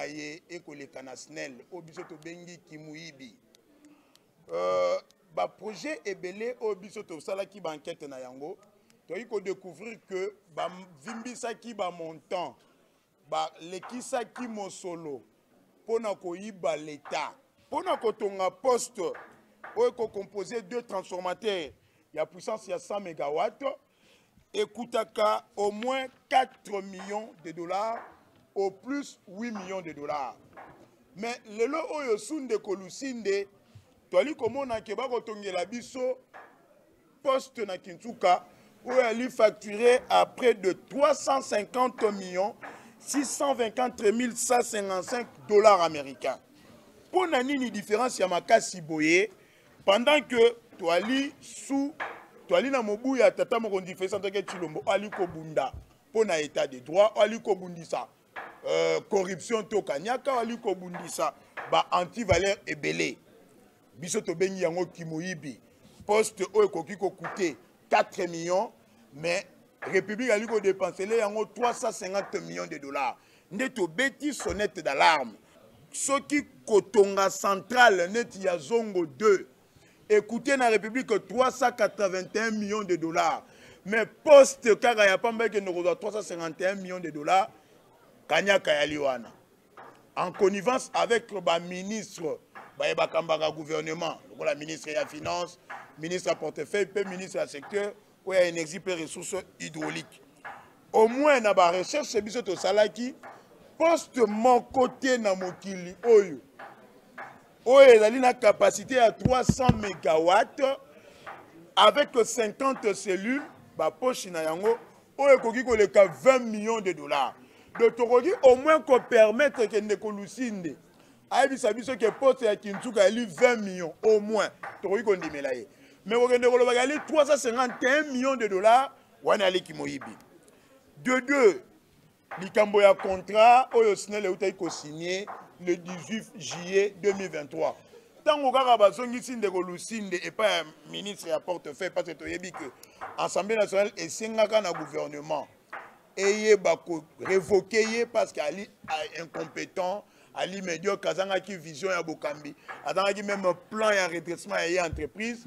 maye ekole kanasnel obiso to bengi kimuibi ba projet ebele obiso to sala ki ba enquête na yango to yiko découvrir que ba vimbisa ki ba montant ba lekisa ki mosolo pona ko yiba l'état pona ko tonga poste o ko composer deux transformateurs ya puissance ya 100 MW écoutaka au moins 4 millions de dollars au plus 8 millions de dollars. Mais le lot oyo sunde kolusinde toali komona ke ba kotongela biso poste na Kintuka où elle facturé à près de 350 millions 624 155 dollars américains. Pour nani différence ya makasi boye pendant que toali sous toali na mobu ya tata moko différence entre Chilombo ali ko bunda pour na état de droit ali ko bundisa corruption to kanyaka ali ko bundisa ba anti-valeur ebele biso to bengi yango kimoyibi poste o ekoki ko coûter 4 millions mais république ali ko dépenser yango 350 millions de dollars ndeto beti sonnette d'alarme soki kotonga centrale net ya zongo 2 écoutez na république 381 millions de dollars mais poste kaka ya pamba ke no 351 millions de dollars kanyaka ya liwana en connivence avec le ministre ba kambanga gouvernement la ministre ya finance ministre à portefeuille pe ministre à secteur ou ya énergie pe ressources hydrauliques au moins na ba recherche biso to salaki poste mon côté na mokili oyo ezali na capacité à 300 MW avec 50 cellules ba poche na yango oyo koki ko leka 20 millions de dollars de toroki au moins ko permettre que ne kolusinde ayebisa biso ke poste ya Kintuka eli 20 millions au moins toroki ko ndimela ye mais okende koloba ali 351 millions de dollars wana ali kimoyibi de deux likambo ya contrat oyo SNEL eutayi ko signé le 18 juillet 2023 tango kaka bazongisi ndeko lusinde et pas ministre ya portefeuille parce que toyebi que Assemblée nationale esengaka na gouvernement eye bako révoquer parce qu'ali incompétent ali médiocre azangaki vision ya bokambi azangaki même plan ya redressement ya entreprise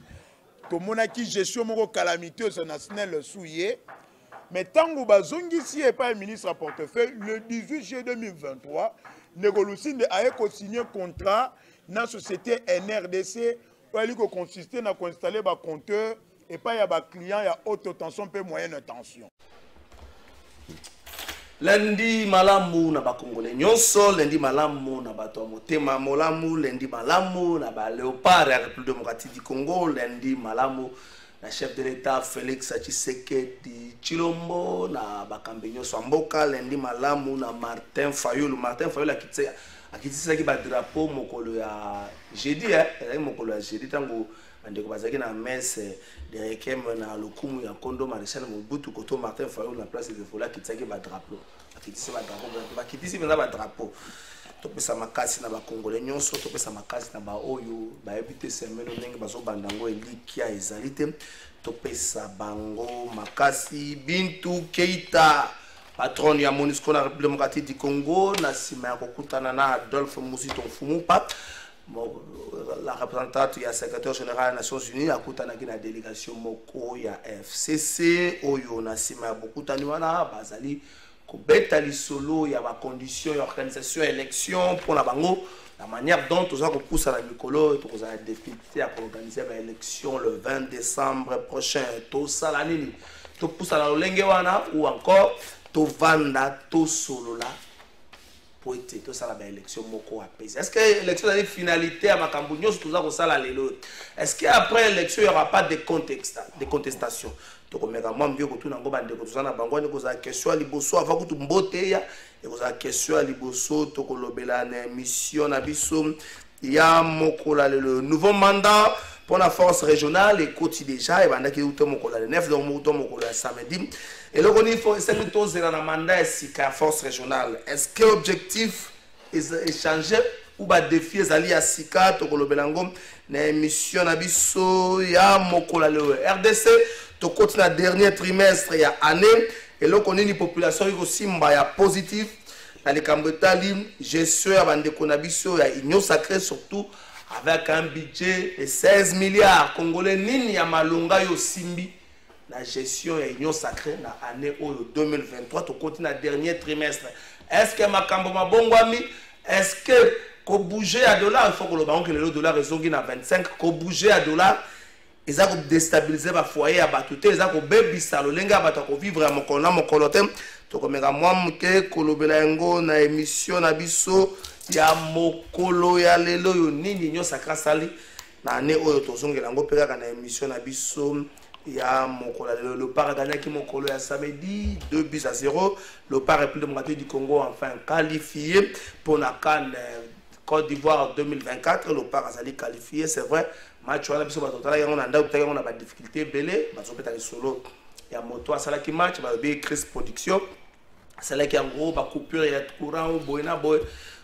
tomonaki gestion moko calamiteuse na SNEL souye mais tango bazongisi et pas ministre à portefeuille le 18 juillet 2023 Negolusinde a signé contrat dans la société NRDC où il a consisté à installer un compteur et pas un client à haute tension et moyenne tension. Lundi malamu na bakongole nyonso, lundi malamu na bato motema molamu, lundi malamu na ba léopard ya République démocratique du Congo, lundi malamu na chef de l'État Félix Tshisekedi Tshilombo na bakambi nyonso mboka, lundi malamu na Martin Fayulu akitisa ki ba drapeau mokolo ya jeudi mokolo ya jeudi tango ndeko bazaki na messe de requiem na lokumu ya Kondo Maréchal Mobutu koto Martin Fayulu na place de Fola akitisa ki ba drapeau akitisa ba drapeau bakitisi benza ba drapeau topesa makasi na bakongole nyonso topesa makasi na ba oyo ba ebite semeno ndenge bazo bandango elikia ezalite topesa bango makasi Bintu Keita patron ya MONUSCO na République démocratique du Congo na sima ya kokutana na Adolphe Musito Mfumupa la représentante ya secrétaire général des Nations Unies akutana na délégation moko ya FCC oyo na sima ya bokutani wana bazali kobeta lisolo ya ba conditions ya organisation élection pour la bango la manière dont tout ça qu'on pousse à la Nicolo et tout ça a député à organiser l'élection le 20 décembre prochain tout ça la nini tout pousse à la lengewana ou encore tout vanda tout solo là pour être tout ça la élection moko apaisé. Est-ce que l'élection a une finalité à Makambunyo tout ça qu'on ça la lelo est-ce qu'après l'élection il y aura pas de contexte de contestation to komeka mwa mbio ko tuna ngoba ndeko tuzana bangwani ko za question ya liboso avant kutu mbote ya ko za question ya liboso to kolobela na mission na biso ya mokola le nouveau mandat pour la force régionale et quotidien déjà et bandaki uto mokola le 9 donc uto mokola samedi et le il faut essayer de toser dans mandat si ka force régionale est-ce que objectif est changé ou ba défi ezali ya sika to kolobela ngom na mission na biso ya mokola le RDC to continue na dernier trimestre ya année et là on a une population qui aussi mbaya positif na likambo etali gestion ya bandeko na biso ya union sacrée, surtout avec un budget de 16 milliards congolais. Nini ya malonga yo simbi la gestion et union sacrée na année 2023 to continue na dernier trimestre. Est-ce que makambo mabongwami, est-ce que ko bouger à dollar, il faut que le banque le dollar ezongi na 25, ko bouger à dollar ils ont déstabilisé ba foyer à batuté, ils ont bebisa lo lenga bato ko vivre à mokolo tem to ko mega mwa muke kolobela yango na émission na biso ya mokolo ya lelo yo nini union sacrée sali na année oyo tozongela ngo peka na émission na biso. Il y a le Par a gagné qui mokolo ya samedi 2-0. Le Par République du Congo enfin qualifié pour la CAN Côte d'Ivoire 2024. Le Par a qualifié, c'est vrai. Match on a biso batotala yango na ndako on a pas difficulté belé bazo peta les solo. Il y a moto à sala qui match ba be Chris production. Sala qui en gros ba coupure ya courant ou boina boy.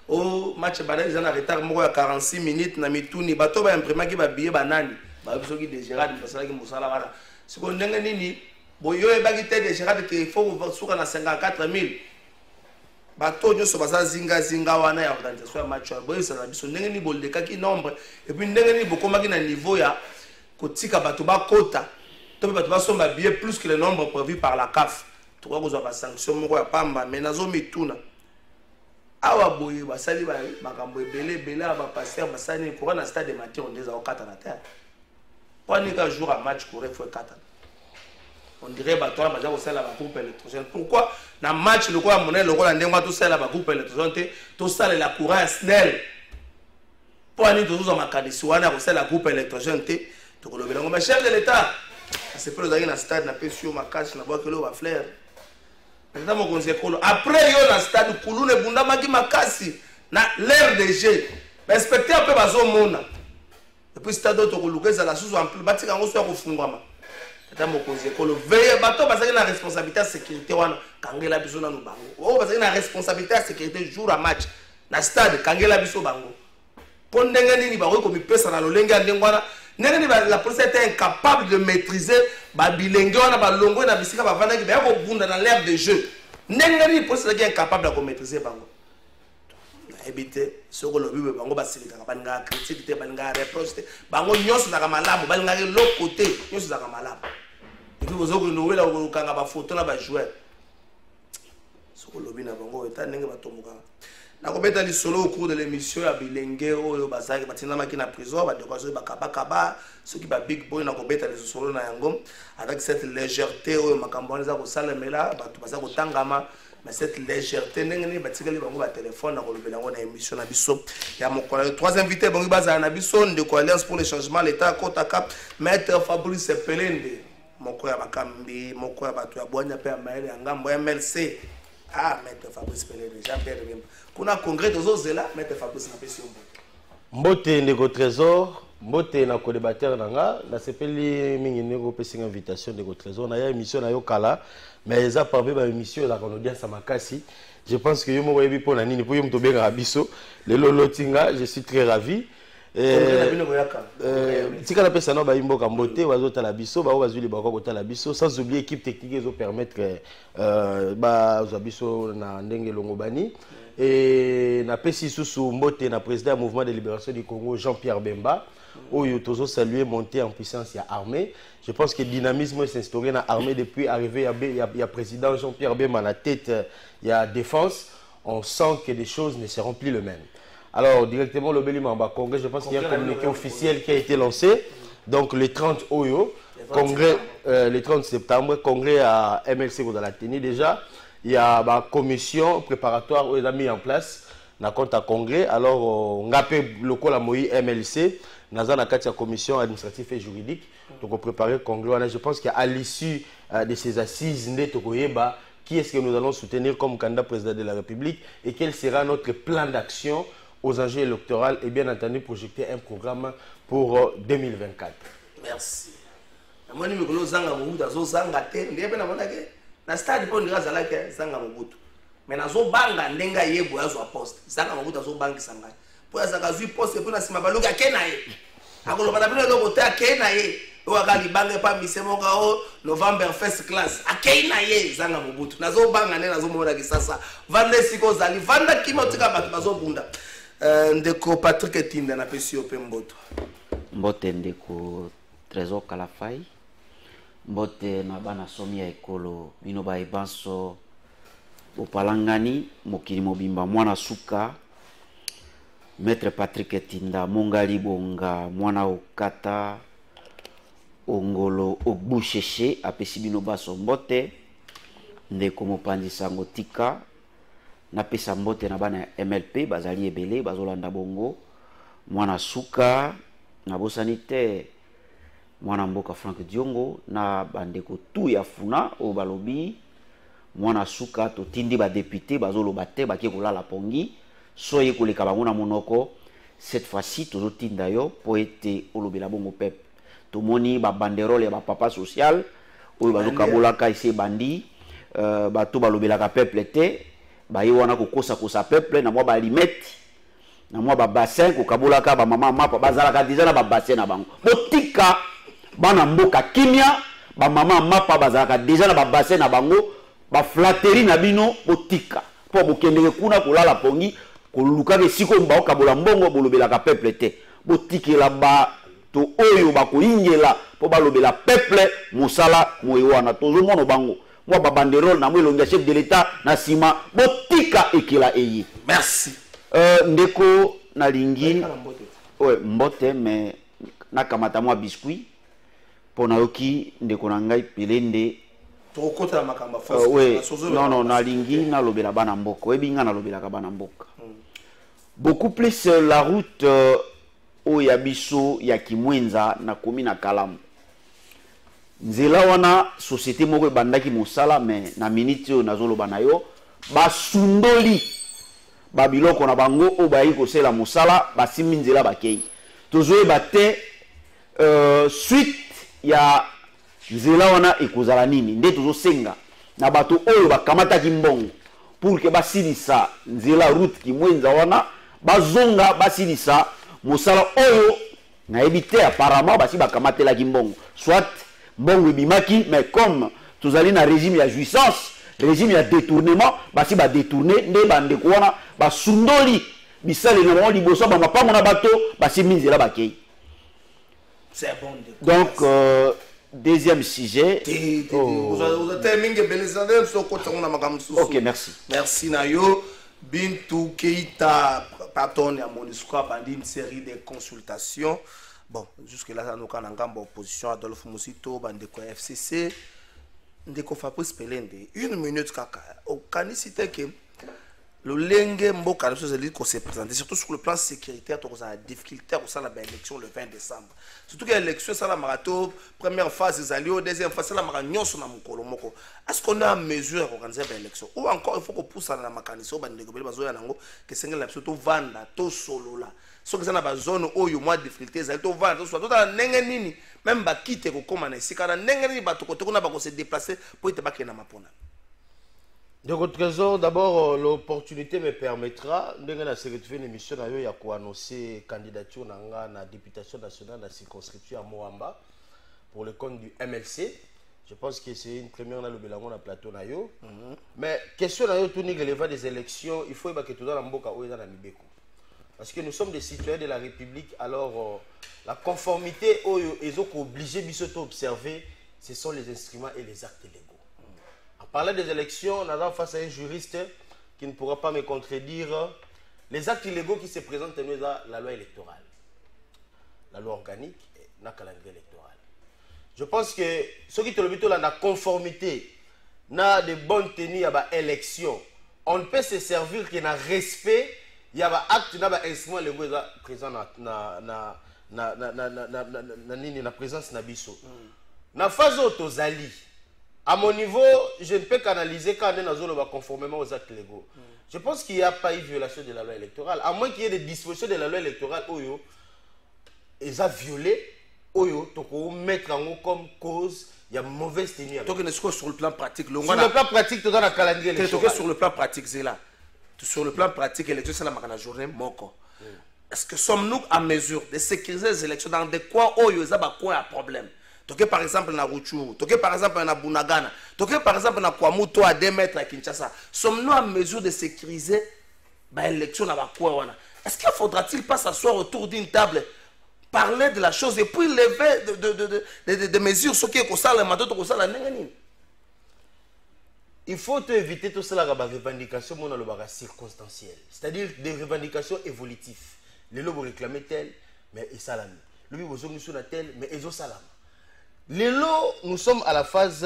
Au match ba ils en a retard moko ya 46 minutes na mituni bato ba imprimer ki ba billet banani. Ba biso ki de Gérard basala ki mosala wala. Ce qu'on a dit, boyo e bagité de Gérard qu'il faut souka na 54 000. Bato nyo so basa zinga wana ya organisation ya match boyo ça na biso ndenge ni boldeka ki nombre et puis ndenge ni bokoma ki na niveau ya kotika bato ba kota to bato ba somba billet plus que le nombre prévu par la CAF. To ko zo ba sanction moko ya pamba mais nazo mituna. Awa boyo basali ba makambo ebele ba passer basani ko na stade de Mathieu on déjà au 4 na terre. Pour un jour à match courir faut 4. On dirait bateau là au sein la groupe électrogène. Pourquoi dans match le quoi monnaie le rôle ndengwa tout ça la groupe électrogène tout ça la courant snell. Pour aller tous en makadisi wana au sein la groupe électrogène to ko lobela ngoma chef de l'état. C'est pas le dans stade na pesio makashi na bois que lo va flair. Maintenant mon conseil après yo na stade kulune bunda maki makasi na l'air de jeu. Respecter un peu bazo mona. Et puis stade to kolukeza la sous en plus batika ngo so ko fungwama. Tata mokonzi ekolo veille bato bazaki na responsabilité de sécurité wana kangela biso na bango. O bazaki na responsabilité de sécurité jour à match na stade kangela biso bango. Pour ndenge nini ba ko mi pesa na lolenge ndengwana ndenge ni la police était incapable de maîtriser ba bilenge wana ba longo na bisika ba vanda ki ba ko bunda dans l'air de jeu. Ndenge ni police était incapable de maîtriser bango. Éviter ce que le but bango basilika balinga critique te balinga reproche te bango nyonso na malamu balinga l'autre côté nyonso za malamu et puis vous avez nouvelle au kanga ba photo na ba joueur ce que le but na bango eta ndenge batomboka na ko beta li solo au cours de l'émission ya bilenge oyo bazaki batina maki na prison ba de quoi ba kaba ceux qui ba big boy na ko beta les solo na yango avec cette légèreté oyo makambo za ko salemela batu baza ko tangama. Mais cette légèreté n'engeni batikali bango ba téléphone na kolobela ngo na émission na biso ya mokolo trois invités bango baza na biso de Alliance pour le changement l'état Kotaka maître Fabrice Pelende moko ya bakambi moko ya bato ya bwanya pe ya maele ya ngambo ya MLC maître Fabrice Pelende Jean-Pierre Bemba kuna congrès tozozela maître Fabrice na pesi mbote ndeko trésor mbote na co-débatteur nanga na sepeli mingi ndeko pesi invitation ndeko trésor na ya émission na yo kala mais ça parmi ma émission la audience makasi je pense que yo mo yebi pona nini po yo mto benga biso lelo lotinga je suis très ravi tika la pesa na ba imboka mbote wazota la biso ba wazuli ba ko la biso sans oublier équipe technique ezo permettre ba zabiso na ndenge longo bani et na pesi susu mbote na président du mouvement de libération du Congo Jean-Pierre Bemba oyo tozo saluer monter en puissance ya armée. Je pense que le dynamisme s'est instauré dans l'armée depuis arrivé il y a président Jean-Pierre Bemba à la tête, il y a défense. On sent que les choses ne seront plus les mêmes. Alors directement le Bélimamba Congrès, je pense qu'il y a un communiqué officiel qui a été lancé. Donc le 30 Oyo, congrès, le 30 septembre, congrès à MLC dans la tenue déjà. Il y a une commission préparatoire où ils ont mis en place na compte à congrès. Alors on a appelé le col à Moïse MLC. Dans la commission administrative et juridique, donc on prépare le congrès. Je pense qu'à l'issue de ces assises, qui est-ce que nous allons soutenir comme candidat président de la République et quel sera notre plan d'action aux enjeux électoraux et bien entendu projeter un programme pour 2024. Merci. Moi, je suis zanga mobutu azo zanga te ndebe na monake na stade po ndira zalaka zanga mobutu. Mais nazo banga ndenga yebo azo poste. Zanga mobutu azo banga sanga. Pour ça, poste pour na sima baluka kenaye. Akolo bana bino loko ta kenaye. oaka libanga pa mise moka o November first class akei na ye zanga Mobutu nazo banga ne nazo mona kisasa vande siko zali vanda kima tika bato bazo bunda ndeko Patrick Etinda na pesi ope mboto mbote ndeko Trésor Kalafai mbote na bana somi ya ekolo bino ba ibanso bopalangani mokili mobimba mwana suka Maître Patrick Etinda mongali bonga mwana okata ongolo ogbusheshe apesi bino baso mbote ndeko mopanzi sango tika na pesa mbote na bana MLP bazali ebele bazolanda bongo mwana suka na bosanite mwana mboka Frank Diongo na bandeko tu ya funa o balobi mwana suka to tindi ba député bazoloba te baki kolala pongi soye koleka bango na monoko cette fois-ci tozo tinda yo po ete olobela bongo peuple tomoni ba banderole ba papa social oyo bazoka bolaka ise bandi bato balobelaka peuple te ba yiwana kokosa kosa peuple na mwa ba limette na mwa ba bassin ko kabolaka ba mama mapa bazalaka déjà na ba bassin na bango botika bana mboka kimia ba mama mapa bazalaka déjà na ba bassin na bango ba flatterie na bino botika po bokendeke kuna kolala pongi koluka ke siko mbao kabola mbongo bolobelaka peuple te botikela ba to oyo bakoyingela po balobela peuple mosala moyewana tozomono bango mwa ba banderole na mwelonga chef de l'état na sima botika ekela eyi merci ndeko nalingi ouais mbote mais nakamata mwa biscuit pona yoki ndeko na ngai pelende tokota na makamba force non nalingi nalobela bana mboka ebinga nalobelaka bana mboka beaucoup plus la route oya biso ya Kimwenza na komi na Kalamu nzela wana société moko bandaki mosala mais na minute oyo nazoloba na yo basundoli babiloko na bango o bayi kosela mosala basimi nzela bakei tozoyeba te suite ya nzela wana ekozala nini nde tozosenga na bato oyo bakamataki mbongo pour que basilisa nzela route Kimwenza wana bazonga basilisa mosala oyo nayebi te apparemment basi bakamatelaki mbongo soit mbongo ebimaki mais comme tozali na régime ya jouissance régime ya détournement basi ba détourner nde bandeko wana basundoli bisale na bango liboso bamapango na bato basi minzela bakei c'est bon donc deuxième sujet ok merci Nayo Bintou Keita pardon à MONUSCO a bandé une série de consultations. Bon, jusque-là, nous avons une opposition à Adolphe Moussito, Bandeko FCC, Ndeko Fabrice Pelende. Une minute, kaka. Au canicité que le lengue mboka de ce qu'on s'est présenté, surtout sur le plan sécuritaire, on a la difficulté pour ça l'élection le 20 décembre. Surtout que l'élection, c'est la marathon, première phase des alliés, deuxième phase, c'est la marathon sur la Mokolomoko. Est-ce qu'on a mesure à organiser l'élection? Ou encore, il faut qu'on pousse à la mécanisme, que c'est une surtout vendre, tout solo là. Ce que c'est dans la zone où il y a moins de difficultés, c'est tout vendre, soit tout dans l'engagement, même si quitter comme on est ici, car dans l'engagement, on va se déplacer pour être baqué dans ma pona. Donc, Trésor, d'abord, l'opportunité me permettra de faire une émission pour annoncer candidature à la députation nationale de la circonscription à Moamba pour le compte du MLC. Je pense que c'est une première dans le plateau. Mais question tout relevant des élections, il faut que tout dans la Mboka ou dans la Mibeko. Parce que nous sommes des citoyens de la République, alors la conformité ils ont obligé de observer, ce sont les instruments et les actes légaux. En parlant des élections, on a face à un juriste qui ne pourra pas me contredire. Les actes illégaux qui se présentent nous la loi électorale, la loi organique et le calendrier électoral. Je pense que ceux qui te le la conformité, na de bonnes tenues à l'élection, on ne peut se servir que dans respect. Il y a un acte, il y a un instrument présent na présence na biso. Na phase autozali. À mon niveau, je ne peux qu'analyser quand on va conformément aux actes légaux. Je pense qu'il n'y a pas eu violation de la loi électorale. À moins qu'il y ait des dispositions de la loi électorale, ils ont violé, ils mettre en comme cause, il y a mauvaise tenue. Donc, sur le plan pratique, sur le plan pratique, tu as un calendrier électoral. Sur le plan pratique, c'est là. Sur le plan pratique, l'élection, c'est la journée moko. Est-ce que sommes-nous en mesure de sécuriser les élections dans des coins où il y a un problème? toke par exemple na Rutshuru, toke par exemple na Bunagana, toke par exemple na Kwamuto à 2 mètres à Kinshasa. Sommes-nous en mesure de sécuriser l'élection à Bakouawana? Est-ce qu'il faudra-t-il pas s'asseoir autour d'une table, parler de la chose et puis lever des mesures sur qui est ça le mandat de ça? Il faut éviter tout cela, les revendications circonstancielles, c'est-à-dire des revendications évolutives. Les lobes réclament tel, mais ils salam. Les lobes sont tel, mais ils ont salam. Les lots, nous sommes à la phase,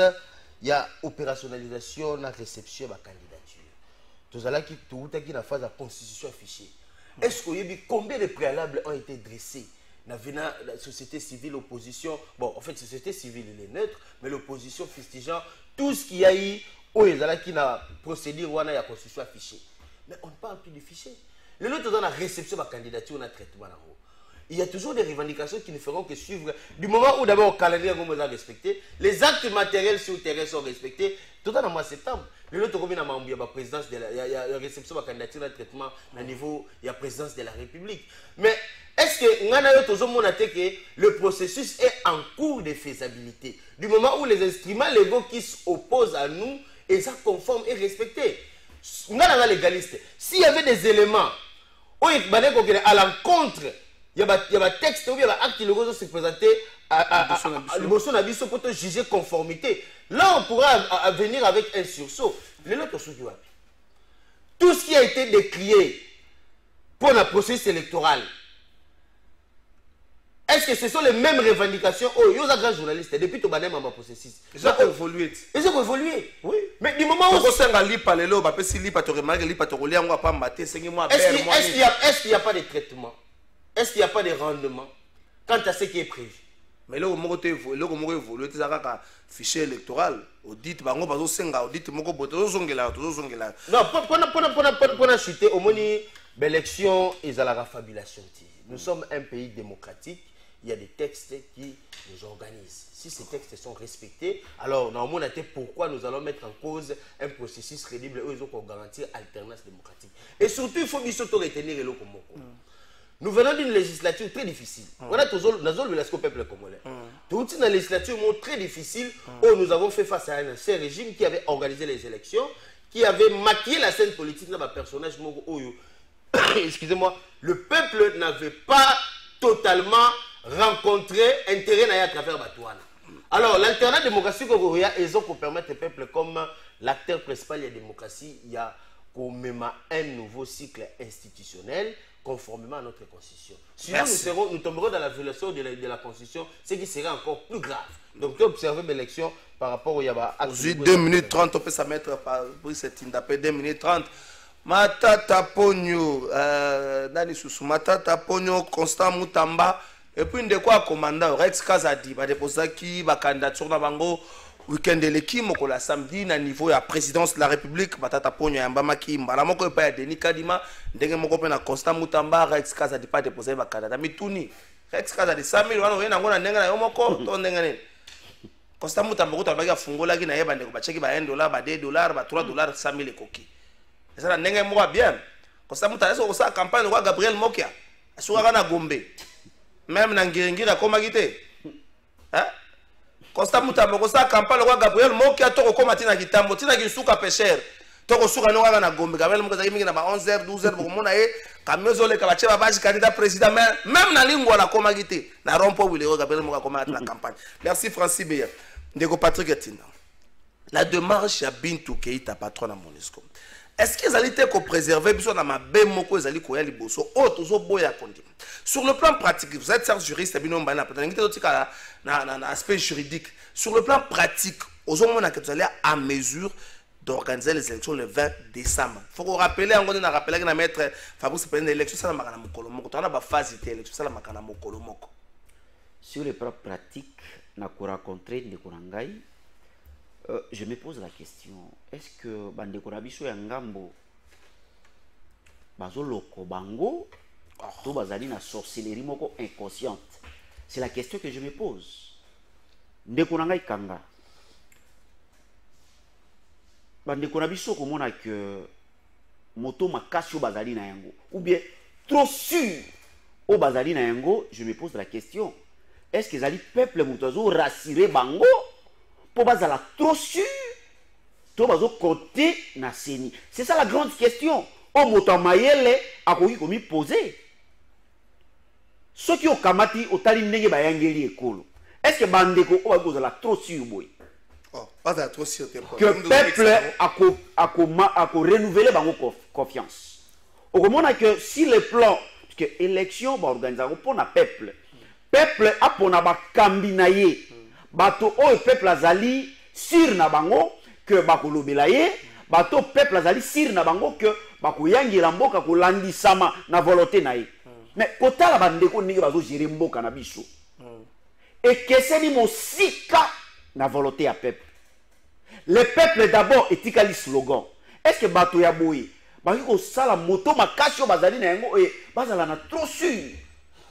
il y a opérationnalisation, la réception de la candidature. Tout à qui la phase de la constitution affichée. Est-ce qu'il y a combien de préalables ont été dressés? La société civile, l'opposition, bon, en fait, la société civile, elle est neutre, mais l'opposition fustigeant tout ce qu'il y a eu. Qui a procédé ou la constitution affichée. Mais on ne parle plus du fichier. Le lot dans la réception de la candidature, on a traitement. Il y a toujours des revendications qui ne feront que suivre. Du moment où d'abord le calendrier est respecté, les actes matériels sur le terrain sont respectés. Tout dans le mois de septembre, le lot de la présidence de la réception de la candidature, le traitement au niveau de la présidence de la République. Mais est-ce que le processus est en cours de faisabilité? Du moment où les instruments légaux qui s'opposent à nous, et ça conforme et respecté. Nous sommes légalistes. S'il y avait des éléments à l'encontre, il y a un texte ou il y a un acte qui se présenté à l'émotion d'abisso pour juger conformité. Là, on pourra venir avec un sursaut. Tout ce qui a été décrié pour la processus électoral, est-ce que ce sont les mêmes revendications? Oh, il y a un grand journaliste, depuis tout le monde a processus. Ils ont évolué. Ils ont évolué, oui. Mais du moment où... Est-ce qu'il n'y a pas de traitement? Est-ce qu'il n'y a pas de rendement quant à ce qui est prévu? Mais là, on a évolué, c'est un fichier électoral. Audit, audit, non, pour la chuter, au moins, l'élection, ils ont la fabulation. Nous sommes un pays démocratique. Il y a des textes qui nous organisent. Si ces textes sont respectés, alors normalement, pourquoi nous allons mettre en cause un processus crédible où ils ont garantir alternance démocratique. Et surtout, il faut bien retenir le Komoko. Nous venons d'une législature très difficile. On a toujours le peuple congolais. Toute une législature très difficile où nous avons fait face à un ancien régime qui avait organisé les élections, qui avait maquillé la scène politique dans un personnage. Excusez-moi, le peuple n'avait pas totalement rencontré intérêt à travers Batouana. Alors, l'alternance démocratique au Goya, ils ont pour permettre au peuple comme l'acteur principal de la démocratie, il y a même un nouveau cycle institutionnel conformément à notre constitution. Sinon, nous tomberons dans la violation de la constitution, ce qui serait encore plus grave. Donc, observez l'élection par rapport au Yaba. 2 minutes 30, on peut s'en mettre par 2 minutes 30. Matata Pogno, Nani Soussou, Matata Pogno, Constant Moutamba, et puis de quoi commandant Rex Kazadi, va déposer qui va candidature dans Bango, week-end de l'équipe, la samedi, na niveau de la présidence de la République, Matata Pogno, Yambama Ki, Malamoko, pas Denis Kadima, Dengue Moko, na Constant Moutamba, Rex Kazadi, pas déposer va candidat, mais tout ni. Rex Kazadi, 100 000, on a un nenga, Yomoko, ton nenga. Constant Moutamba, tu as fait un fungola, qui n'a pas de $1, $2, $3, 100 000 coquilles. Ça n'a pas bien. Quand ça a une campagne, on Gabriel Mokia. Sur la Gombe. Même dans Ngiringira, comme agité. Quand ça a une campagne, on Gabriel Mokia, tu as combattu na Kitambo, tu as une souka pêcheur. Tu as une na Gombe. Gabriel Mokia, tu as 11h, 12h, pour mon aïe. Kamezole, Kabache, Babaji, candidat président. Même dans la ligne, on a comme agité. Na rompo, Gabriel Mokia, combattu la campagne. Merci, Francis Beya. Ndeko Patrick Etina. La démarche à Bintou Keita, patron à Monisco. Est-ce qu'ils allaient être préservés sur la mabemoko ils allaient courir les bossos toujours boya kondi. Sur le plan pratique, vous êtes un juriste aspect juridique. Sur le plan pratique, aux hommes on vous allez à mesure d'organiser les élections le 20 décembre. Il faut vous rappeler, on a rappelé que maître Fabrice Pende l'élection ça la makana mokolo moko. On a ba phase d'élection ça la makana mokolo moko. Sur le plan pratique, na ko rencontrer de Korangai. Je me pose la question, est-ce que Bandeko Rabiso Yangambo Bazoloko Bango ou Bazali na sorcellerie moko inconsciente? C'est la question que je me pose. Ndeko Nangai Kanga Bandeko Rabiso komona que moto makasio Bazali na yango ou bien trop sûr au Bazali na yango, je me pose la question. est-ce que ezali peuple moto azo rassurer bango po bazala trop sûr to bazo côté na seni? C'est ça la grande question. O moto mayele akoki komi poser. Ceux qui ont kamati otali ndenge bayangeli ekolo. Est-ce que bandeko o bazala trop sûr boy? Oh, pas trop sûr que peuple a renouvelé bango confiance. Au moment que si le plan que élection va organiser pour na peuple a pour na ba kambinaye bato o peuple azali sur na bango que bakolobela ye bato peuple azali sur na bango que bakoyangela mboka kolandisama na volonté na ye. Mais kotala bandeko ndenge bazo gérer mboka na biso et que c'est ni mosika na volonté ya peuple. Le peuple d'abord etikali slogan. Est-ce que bato ya boye baki ko sala moto makasi o bazali na yango e bazala na trop sûr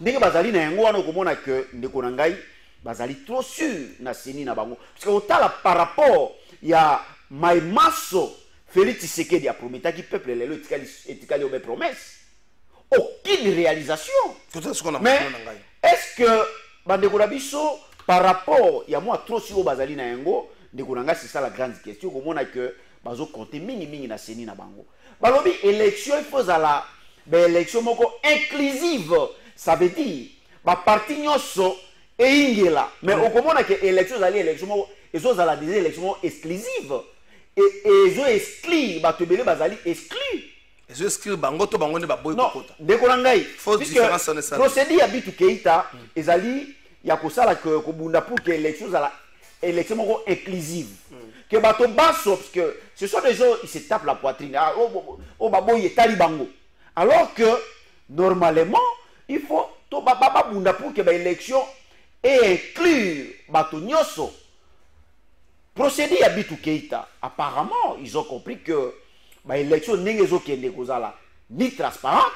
ndenge bazali na yango wana komona que ndeko na ngai bazali trop sûr na seni na bango parce que otala par rapport ya Maimaso Félix Tshisekedi a prometaki peuple lelo etikali o be promesse aucune réalisation. Mais est-ce que bandeko na biso par rapport ya moi trop sûr o bazali na yango ndeko na ngai c'est ça la grande question komona que bazo compter mingi na seni na bango. Balobi élection il faut la élection moko inclusive, ça veut dire ba parti nyonso e ingela mais au komona que élection zali élection moko ezo zala des élections exclusives et ezo exclu ba tebele bazali exclu ezo exclu bango to bango ne ba boy kokota ndeko na ngai faut différence en ça procédure ya Bitu Keita ezali ya kosala que kobunda pour que élection zala élection moko inclusive que bato baso parce que ce sont des gens ils se tapent la poitrine oh baboye talibango alors que normalement il faut to baba bunda pour que l'élection et inclure bato nyoso procédé à Bitu Keita apparemment ils ont compris que l'élection n'est zo kende kozala ni transparente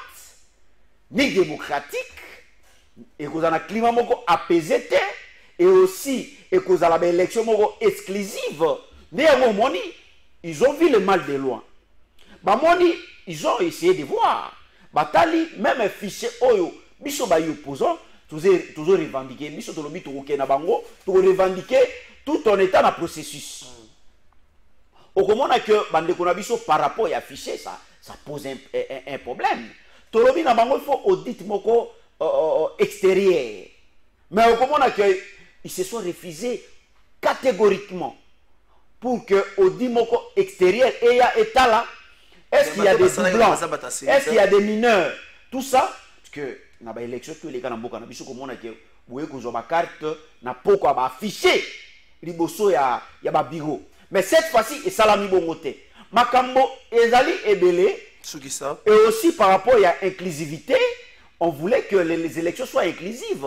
ni démocratique et kozana climat moko apaisé et aussi et kozala ba élection moko exclusive. Moni, ils ont vu le mal de loin. Bamoni, ils ont essayé de voir. Batali, même un fichier oyo, biso ba opposant, toujours revendiqué, biso to lobi to na bango, to revendiquer tout en état dans processus. Au comment que bandeko na biso par rapport à fichier ça pose un problème. To lobi na bango il faut audit moko extérieur. Mais au comment que ils se sont refusés catégoriquement pour que audit moko extérieur et ya état là. Est-ce qu'il y a des doublons? Est-ce qu'il y a des mineurs? Tout ça, parce que na ba élection que les gars na mboka na biso komona que boye ko zo ba carte na poko ba afficher liboso ya ba bureau. Mais cette fois-ci et salami bongote. Makambo ezali ebele et aussi par rapport à inclusivité, on voulait que les élections soient inclusives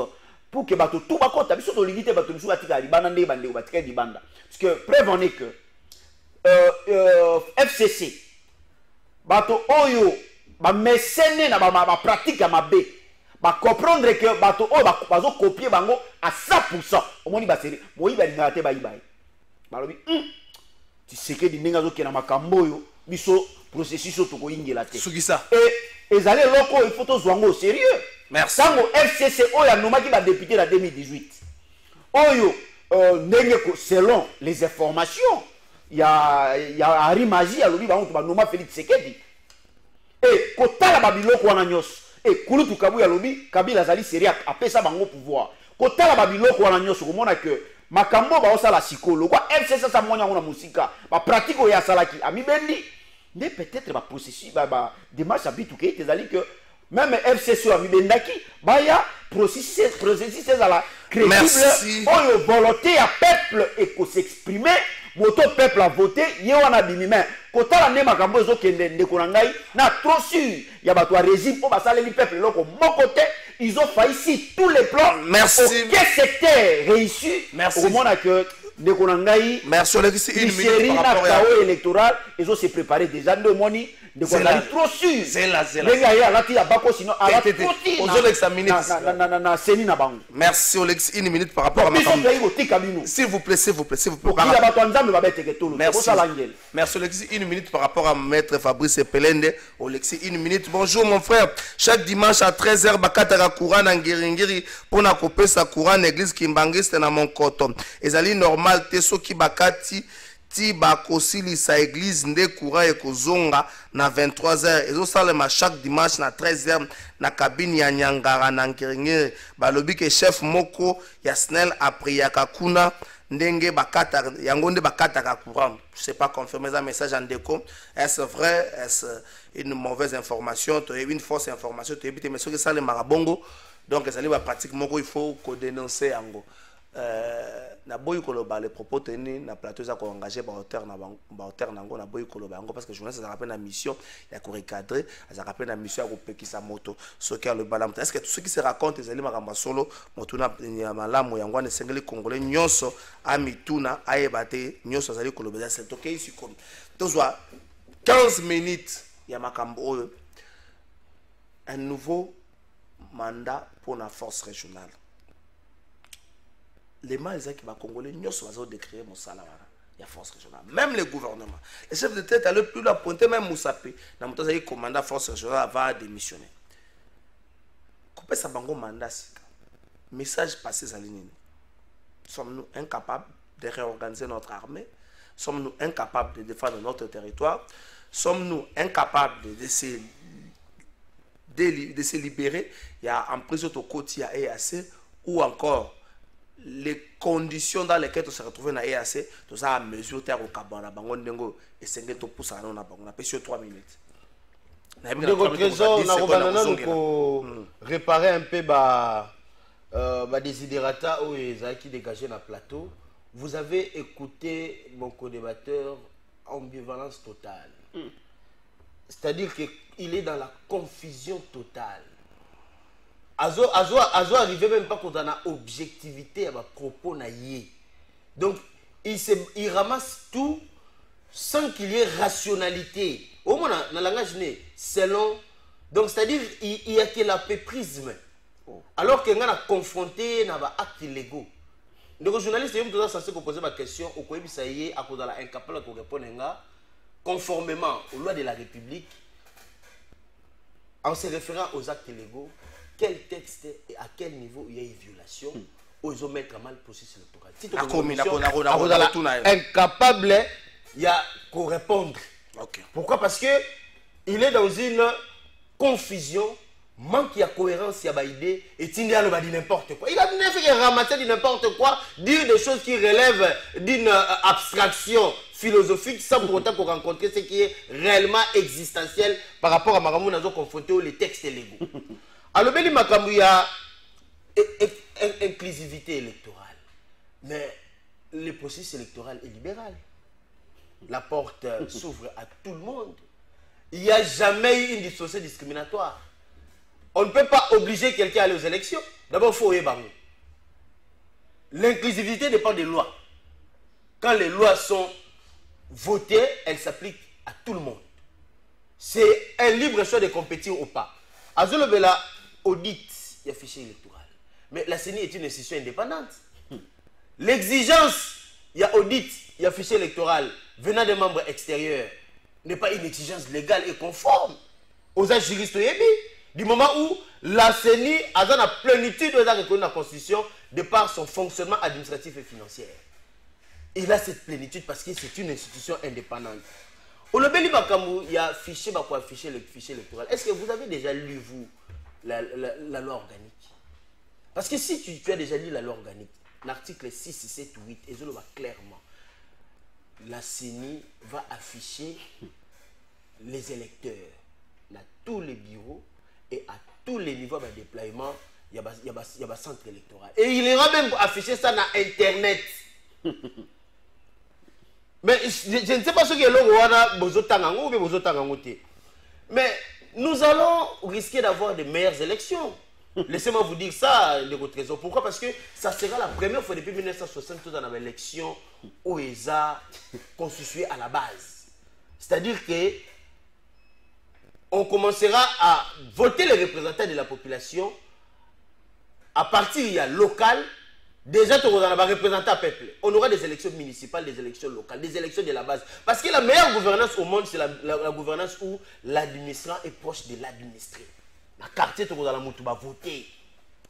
pour que bato tout ba kota biso to limiter bato biso batika libanda nde bande ko batika libanda. Parce que preuve en est que FCC bato oyo ba mécène na ba pratique ya mabe ba comprendre que bato oyo ba zo copier bango à 100%. Omoni ba série moyi ba linga te ba ibai balobi tu sais que dinga zo kena makambo oyo biso processus to ko ingela te sukisa et ezali loko il faut to zwango au sérieux. Merci. Sango FCC oyo anomaki ba député en 2018 oyo selon les informations il y a Harry Magie à l'obi bango to ba noma Félix Tshisekedi et kotala babiloko wana nyos et kulutu kabuya lobi Kabila zali seria apesa bango pouvoir kotala babiloko wana nyos komona que makambo ba osala sikolo kwa FCC sa monya ngona musika ba pratique ya salaki amibendi ne peut-être ba processus ba démarche à Bitu Keita zali que même FCC amibendaki baya processus à la crédible oyo volonté à peuple et ko s'exprimer moto peuple a voté ye wana bimime kotala ne makambo ezo kende ndeko na ngai na trop sûr ya bato régime po basaleli peuple loko mokote ils ont failli si tous les plans. Merci. Aucun secteur réussi. Merci. Au moment que ndeko na ngai merci Alexis, une série minute par na rapport chaos électoral ils ont se préparé déjà de moni de quoi la- trop sûr c'est la les gars alati ya bako sinon alati Ozo l'examiner na seni na bango merci Alexis, une minute par rapport à ma biso pays botika bino s'il vous plaît okila bato ya nzambe babeteke tolo merci kosala ngele merci Alexis, une minute par rapport à maître Fabrice Pelende. Alexis, une minute. Bonjour mon frère, chaque dimanche à 13h bakataka courant na ngiri pour na kopesa courant na église Kimbangiste na mon coton ezali normal te soki bakati ti bakosilisa église nde courant ekozonga na 23h ezosalema chaque dimanche na 13h na cabine ya Nyangara na ngiri balobi ke chef moko ya SNEL apriaka kuna ndenge bakata yango nde bakataka courant. Je sais pas confirmer ça message en déco. Est-ce vrai? Est-ce une mauvaise information? Tu as une fausse information? Tu as évité mais ce que ça les marabongo. Donc ça va pratiquement il faut qu'on dénonce yango. Na boy koloba les propos tenus na plateau za ko engagé par auteur nango na boy koloba yango parce que journaliste ça rappelle la mission ya ko recadrer ça rappelle la mission ya ko pekisa moto ce qui a le balam. Est-ce que tout ce qui se raconte ezali makamba solo motuna ya malamu yango ne sengeli congolais nyonso amituna ayebate nyonso azali koloba c'est OK ici comme tozwa 15 minutes ya makambo oyo un nouveau mandat pour la force régionale. Les mal qui va congolais nous sommes décrire mon salaire la force régionale même les gouvernements les chefs de tête à le plus la pointer même Moussapé na moto azali commandant force régionale va démissionner couper sa bango mandat message passé za ligne sommes-nous incapables de réorganiser notre armée? Sommes-nous incapables de défendre notre territoire? Sommes-nous incapables de se libérer? Il y a en prison au côté à EAC ou encore les conditions dans lesquelles on se retrouve dans EAC, tout ça à mesure au Kabana, Bangon Dengo et Sengue to pousse à nous, on a payé 3 minutes. Donc, trésor, on a réparé un peu les desiderata ou les qui dégagé dans le plateau. Vous avez écouté mon co-débatteur ambivalence totale. C'est-à-dire qu'il est dans la confusion totale. Azo arrivé même pas qu'on a objectivité à ma propos naïe. Donc il ramasse tout sans qu'il y ait rationalité. Au moins dans le langage selon. Donc c'est-à-dire il y a que l'apéprisme. Alors qu'on a confronté à des actes illégaux. Donc, le journaliste est censé poser ma question au Kouébi Saïe, à cause de l'incapable de répondre conformément aux lois de la République, en se référant aux actes illégaux, quel texte et à quel niveau il y a une violation, où ils ont mettre à mal le processus électoral. Incapable, il y a qu'à répondre. Pourquoi? Parce que il est dans une confusion. Manque de cohérence, il y a des idées, et il y a n'importe quoi. Il a fait ramasser n'importe quoi, dire des choses qui relèvent d'une abstraction philosophique sans pour autant qu'on rencontre ce qui est réellement existentiel par rapport à Maramou Nazo confronté aux textes légaux. Alors, il y a inclusivité électorale, mais le processus électoral est libéral. La porte s'ouvre à tout le monde. Il n'y a jamais eu une dissociation discriminatoire. On ne peut pas obliger quelqu'un à aller aux élections. D'abord, il faut y aller. L'inclusivité dépend des lois. Quand les lois sont votées, elles s'appliquent à tout le monde. C'est un libre choix de compétir ou pas. Azolo Bela audite le fichier électoral. Mais la CENI est une institution indépendante. L'exigence, il y a audit, il y a fichier électoral venant des membres extérieurs, n'est pas une exigence légale et conforme aux juristes. Du moment où la CENI a dans la plénitude de la Constitution de par son fonctionnement administratif et financier. Il a cette plénitude parce que c'est une institution indépendante. Au Lobeli Bakamou, il y a fichier électoral. Est-ce que vous avez déjà lu, vous, la loi organique? Parce que si tu as déjà lu la loi organique, l'article 6, 7, 8, et je le vois clairement, la CENI va afficher les électeurs dans tous les bureaux et à tous les niveaux de déploiement, il y a un centre électoral. Et il ira même afficher ça dans Internet. Mais je ne sais pas ce que l'on a. Mais nous allons risquer d'avoir de meilleures élections. Laissez-moi vous dire ça, les trésor. Pourquoi? Parce que ça sera la première fois depuis 1960 dans l'élection où ils ont constitué à la base. C'est-à-dire que on commencera à voter les représentants de la population à partir local. Déjà, on va représenter le peuple. On aura des élections municipales, des élections locales, des élections de la base. Parce que la meilleure gouvernance au monde, c'est la gouvernance où l'administrant est proche de l'administré. La quartier, on va voter.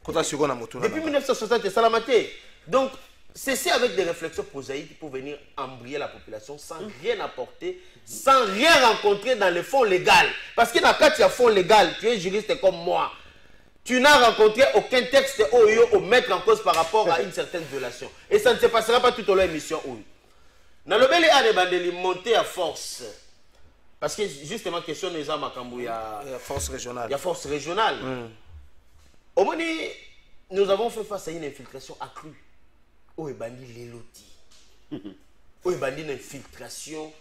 Depuis 1960, c'est Salamaté. Donc, cessez avec des réflexions prosaïques pour venir embryer la population sans rien apporter, sans rien rencontrer dans le fonds légal. Parce que dans le fonds légal, tu es juriste comme moi. Tu n'as rencontré aucun texte au mettre en cause par rapport à une certaine violation. Et ça ne se passera pas tout au long de l'émission. Dans le bel de monter à force. Parce que justement, question des armes à Kambou, il y a force régionale. Il y a force régionale. Au moins, nous avons fait face à une infiltration accrue. Où est bandit l'éloti. Où est bandit l'infiltration.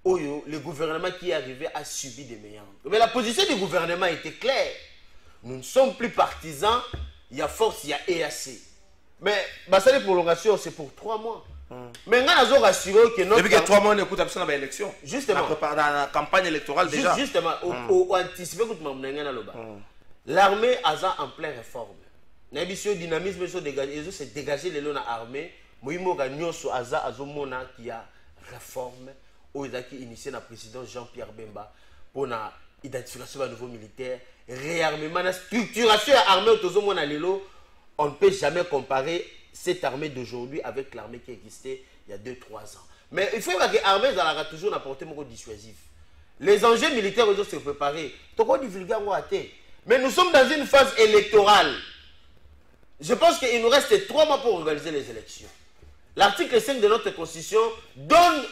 Où le gouvernement qui est arrivé a subi des méandres. Mais la position du gouvernement était claire. Nous ne sommes plus partisans, il y a force, il y a EAC. Mais la prolongation, c'est pour 3 mois. Mais nous avons rassuré que notre... Depuis que 3 mois, on écoute absolument l'élection. Justement. Dans la campagne électorale déjà. Justement, au anticipé que l'armée a en pleine réforme. Nous avons un dynamisme, ils ont dégagé les lots dans l'armée. Nous avons un qui a réforme, qui a initié le président Jean-Pierre Bemba pour l'identification de nouveaux militaires. Réarmement, la structuration de l'armée on ne peut jamais comparer cette armée d'aujourd'hui avec l'armée qui existait il y a 2-3 ans. Mais il faut que l'armée aura toujours un apporté dissuasif. Les enjeux militaires doivent se préparer. Mais nous sommes dans une phase électorale. Je pense qu'il nous reste 3 mois pour organiser les élections. L'article 5 de notre constitution donne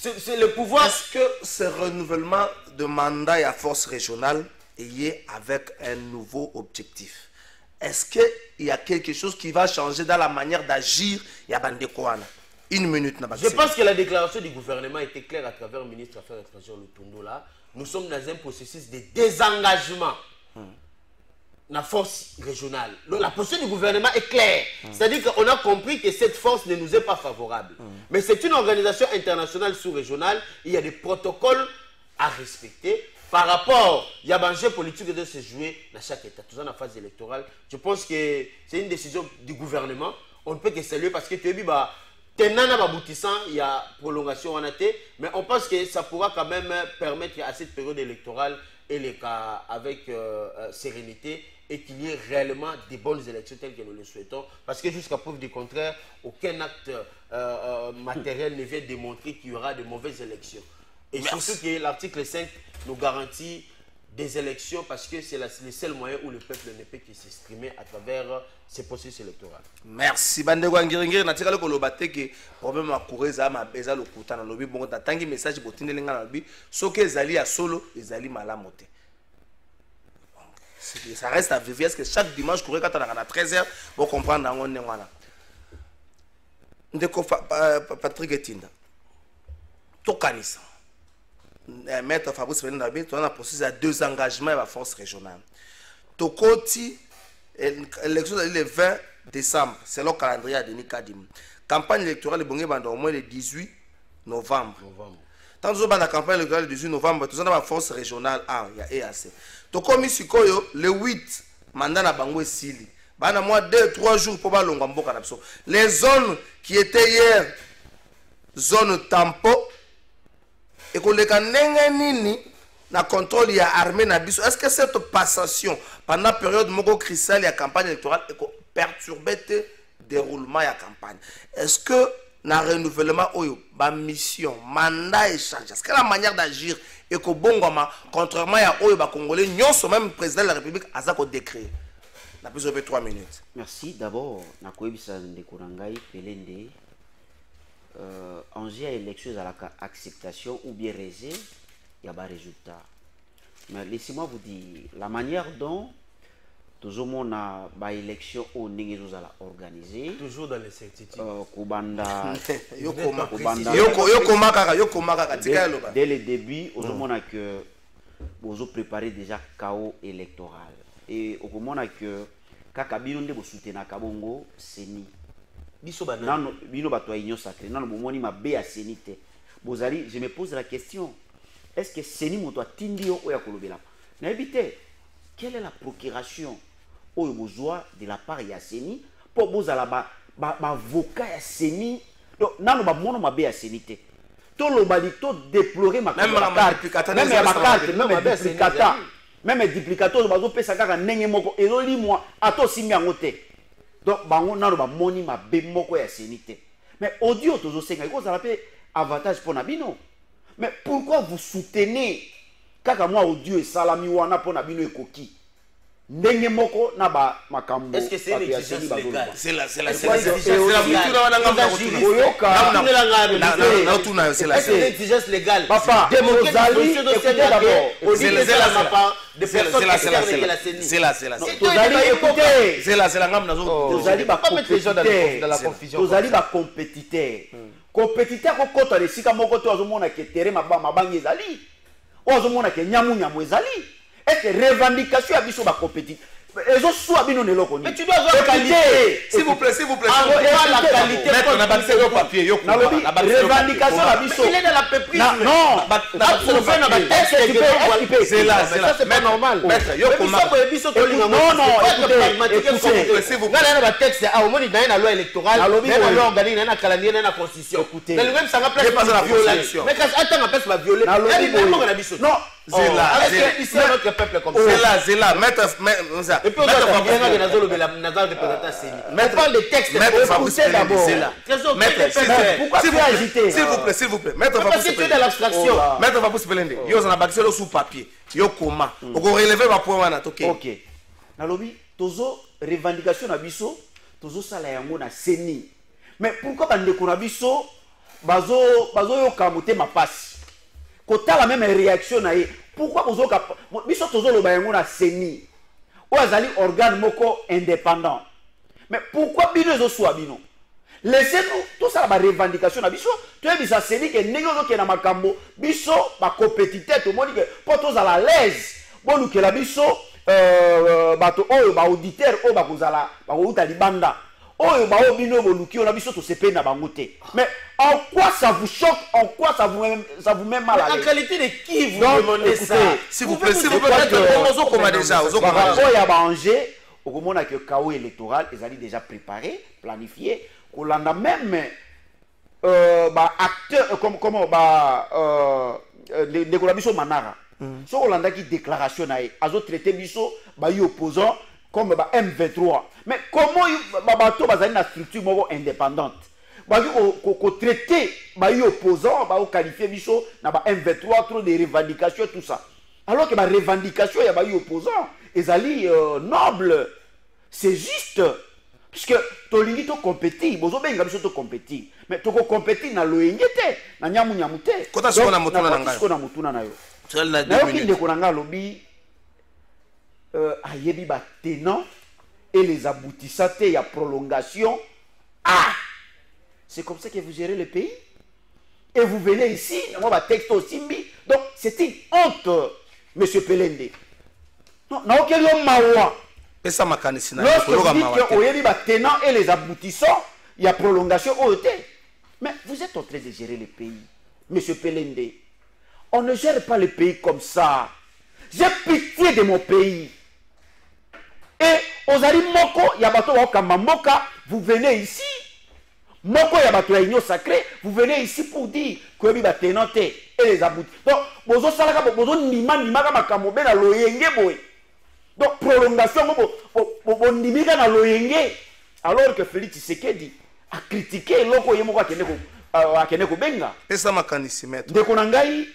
le pouvoir. Est-ce que ce renouvellement de mandat et à force régionale est avec un nouveau objectif? Est-ce qu'il y a quelque chose qui va changer dans la manière d'agir? Il y a Bandekouana. 1 minute. Je pense que la déclaration du gouvernement était claire à travers le ministre des Affaires étrangères, le Tondo là. Nous sommes dans un processus de désengagement de la force régionale. La position du gouvernement est claire. C'est-à-dire qu'on a compris que cette force ne nous est pas favorable. Mais c'est une organisation internationale sous-régionale. Il y a des protocoles à respecter. Par rapport, il y a un jeu politique qui doit se jouer dans chaque État, tout ça dans la phase électorale. Je pense que c'est une décision du gouvernement. On ne peut que saluer parce que tu as vu, il y a prolongation en été, mais on pense que ça pourra quand même permettre à cette période électorale et les cas avec sérénité et qu'il y ait réellement des bonnes élections telles que nous le souhaitons. Parce que jusqu'à preuve du contraire, aucun acte matériel ne vient démontrer qu'il y aura de mauvaises élections. Et surtout que l'article 5 nous garantit des élections parce que c'est le seul moyen où le peuple ne peut que s'exprimer à travers ces processus électoraux. Merci. Bandeko Ngiri na tikala ko lobate ke problème a coureza ma beza le kuta na lobi bongo tatangi message botinde lenga na lobi soki ezali ya solo ezali malamu te. Ça reste à vivre parce que chaque dimanche courir quand on a 13h pour comprendre ngo ndengwana. Ndeko Patrick Etinda. Tokanisa. Maître Fabrice Benabi, tu as un processus à 2 engagements à la force régionale. Tokoti, l'élection le 20 décembre, c'est le calendrier de Nikadim. Campagne électorale de au moins le 18 novembre. Tant que la campagne électorale le 18 novembre, tu as la force régionale A, il y a EAC. Tokomi Sikoyo, le 8, mandat na Bango Sili. Bana moi 2-3 jours pour balonga mboka na biso. Les zones qui étaient hier, zone tampon, et qu'on les nini na contrôle ya armée na biso. Est-ce que cette passation pendant la période moko cristal la campagne électorale perturbait le déroulement de la campagne? Est-ce que na renouvellement oyo ba mission mandat échange, est-ce que la manière d'agir est que bongoma contrairement à oyo ba congolais nyonso même président de la République a ko décret? Na plus de 3 minutes. Merci. D'abord na koyebisa ndeko nangai Pelende enjeu à élection à la acceptation ou bien rejet, il y a des résultats. Mais laissez-moi vous dire, la manière dont tout le monde a une élection au Néguézou à la organiser. Toujours dans les certitudes. Dès le début, tout le monde a que vous préparez déjà chaos électoral. et okomona que kaka bino nde bosutenaka bongo seni biso banani nano bino bato ya union sacré nano bomoni mabe ya seni te bozali je me pose la question est-ce que seni moto atindi yo oyo akolobelaka nayebi te quelle est la procuration oyo bozwa de la part ya seni mpo bozala bavoka ya seni donc nano bamono mabe ya seni te toloba li to déplorer makambo ya carte même ya bakarte même duplicata même duplicateur bazopesa kaka ndenge moko ezolimwa ata osimbi yango te donc bango nano bamoni mabe moko ya seni te mais audio tozosenga ekozala mpe avantage mpona bino mais pourquoi vous soutenez kaka mwa audio esalami wana mpona bino ekoki ndenge moko na makambo est-ce que c'est une exigence légale c'est la exigence légale papa tozali bacompétiteur compétiteur kokota na esika moko to azomona ke tere mabangi ezali oyo azomona ke nyamu ezali est-ce que revendication ya biso bacompétiteur ezosua bino neloko nini mais tu dois avoir qualité s'il vous plaît la qualité mettre na bakise yo papier yo nalobi revendication na biso il est dans la péprise non aprouvé na batexte c'est là c'est pas normal maître yo comment biso tolinga écoutez s'il vous plaît na batexte a omoni na na loi électorale na loi organique na calendrier na constitution écoutez mais même ça va place pas la violation mais quand attends place va violer na biso non c'est là ici notre peuple comme c'est là maître et puis on a parle de texte d'abord s'il vous plaît maître parce que tu es dans l'abstraction maître Fabrice Pelende yo za na bakiselo sous papier yo koma oko relever ba point wana toke OK nalobi tozo revendication na biso tozo sala yango na seni mais pourquoi bandeko na biso bazo yoka motema pasi kotala même réaction na ye pourquoi bozo biso tozo loba yango na seni ou azali organe moko indépendant mais pourquoi bino ezosua bino laissez-nous tout ça ba revendication na biso to ebisa seni ke ndenge ozoke na makambo biso ba compétiteur to moni ke po tozala l'aise bolukela biso bato oyo ba auditeur oyo bakozala bakouta libanda oyo bao bino boluki na biso to sepe na bango te mais en quoi ça vous choque en quoi ça vous met mal à l'aise en qualité de qui vous demandez ça s'il vous plaît ozo koma déjà ozo koma oya ba Angers okomona que chaos électoral ezali déjà préparé planifié kolanda même ba acteur comment ba de ko biso manara so kolanda ki déclaration na azo traiter biso ba yi opposant comme ba M23 mais comment babato bazali na structure moko indépendante baki ko traiter ba yi opposant ba qualifier biso na ba M23 trop de revendications tout ça alors que ba revendication ya ba yi opposant ezali noble c'est juste puisque tolingi to compétir bozo benga biso to compétir mais to ko compétir na loyenge te na nyamu te kota siko na mutuna na ngayo siko na mutuna na yo na yo kinde ko na nga lobi ayebi ba tenant et les aboutissants il y a prolongation c'est comme ça que vous gérez le pays et vous venez ici moi ba texte au simbi donc c'est une honte monsieur Pelende non na okeli o mawa pesa makanisi na lorsque vous dites que oyebi ba tenant et les aboutissants il y a prolongation mais vous êtes en train de gérer le pays monsieur Pelende on ne gère pas le pays comme ça j'ai pitié de mon pays et ozali moko ya bato wa kamamboka vous venez ici moko ya bato ya union sacrée vous venez ici pour dire que oyebi ba tenant et les aboutissants donc bozo salaka bozo ndima ka makambo be na loyenge boy donc prolongation bo ndimika na loyenge alors que Félix Tshisekedi a critiqué loko yemoko akende ko benga pesa makanisi maître de konangai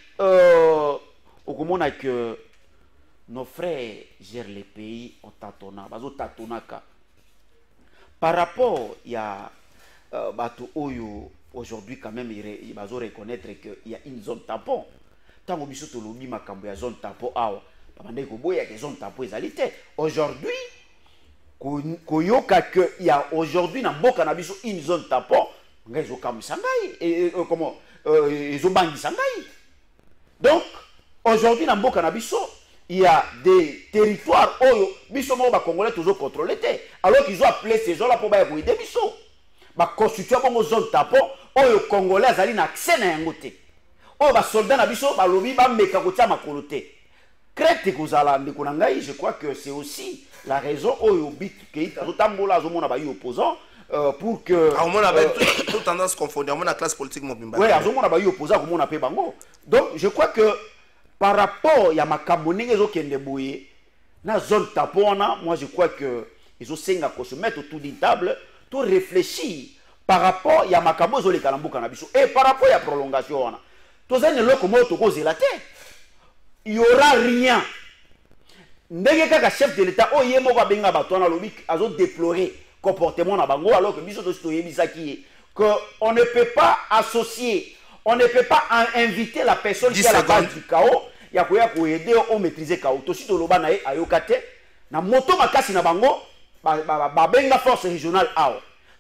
okomona que nos frères gèrent les pays en tâtonnant bazo tatonaka par rapport ya bato oyo aujourd'hui quand même il bazo reconnaître que il y a une zone tampon tango biso to lobi makambo ya zone tampon awa bande ko boya que zone tampon ezalité aujourd'hui koyoka que il y a aujourd'hui na mboka na biso une zone tampon ngai zo kamisa ngai et comment ezo bangisa ngai donc aujourd'hui na mboka na biso il y a des territoires où les Congolais toujours contrôlés. Alors qu'ils ont appelé ces gens-là pour aider Bisso. Bah constituer comme zone tampon, où les Congolais ont accès à un côté. Où les soldats na Bisso, bah lobby bah mekakotia makoloté. Crête kozala ndekonangai, je crois que c'est aussi la raison où le bit qui totambola zomona ba opposant pour que on avait toute tendance confondue, on a la classe politique mobimba. Oui, zomona ba opposant comme on appelle bango. Donc je crois que par rapport à ma cabonine ils ont kende boye na zone tapona, moi je crois que ils ont senga ko se mettre autour d'une table tout réfléchir par rapport à ma cabo zo le kalambu kanabiso et par rapport à la prolongation ona. Tous les loko mo to ko zelate. Il n'y aura rien. Ndenge kaka chef de l'État o yemo ba benga batona lobi azo déplorer comportement na bango alors que biso to yebisaki que on ne peut pas associer, on ne peut pas inviter la personne qui a la base du chaos ya koya ko aider au maîtriser chaos to sito loba na ayokate na moto makasi na bango ba benga force régionale ao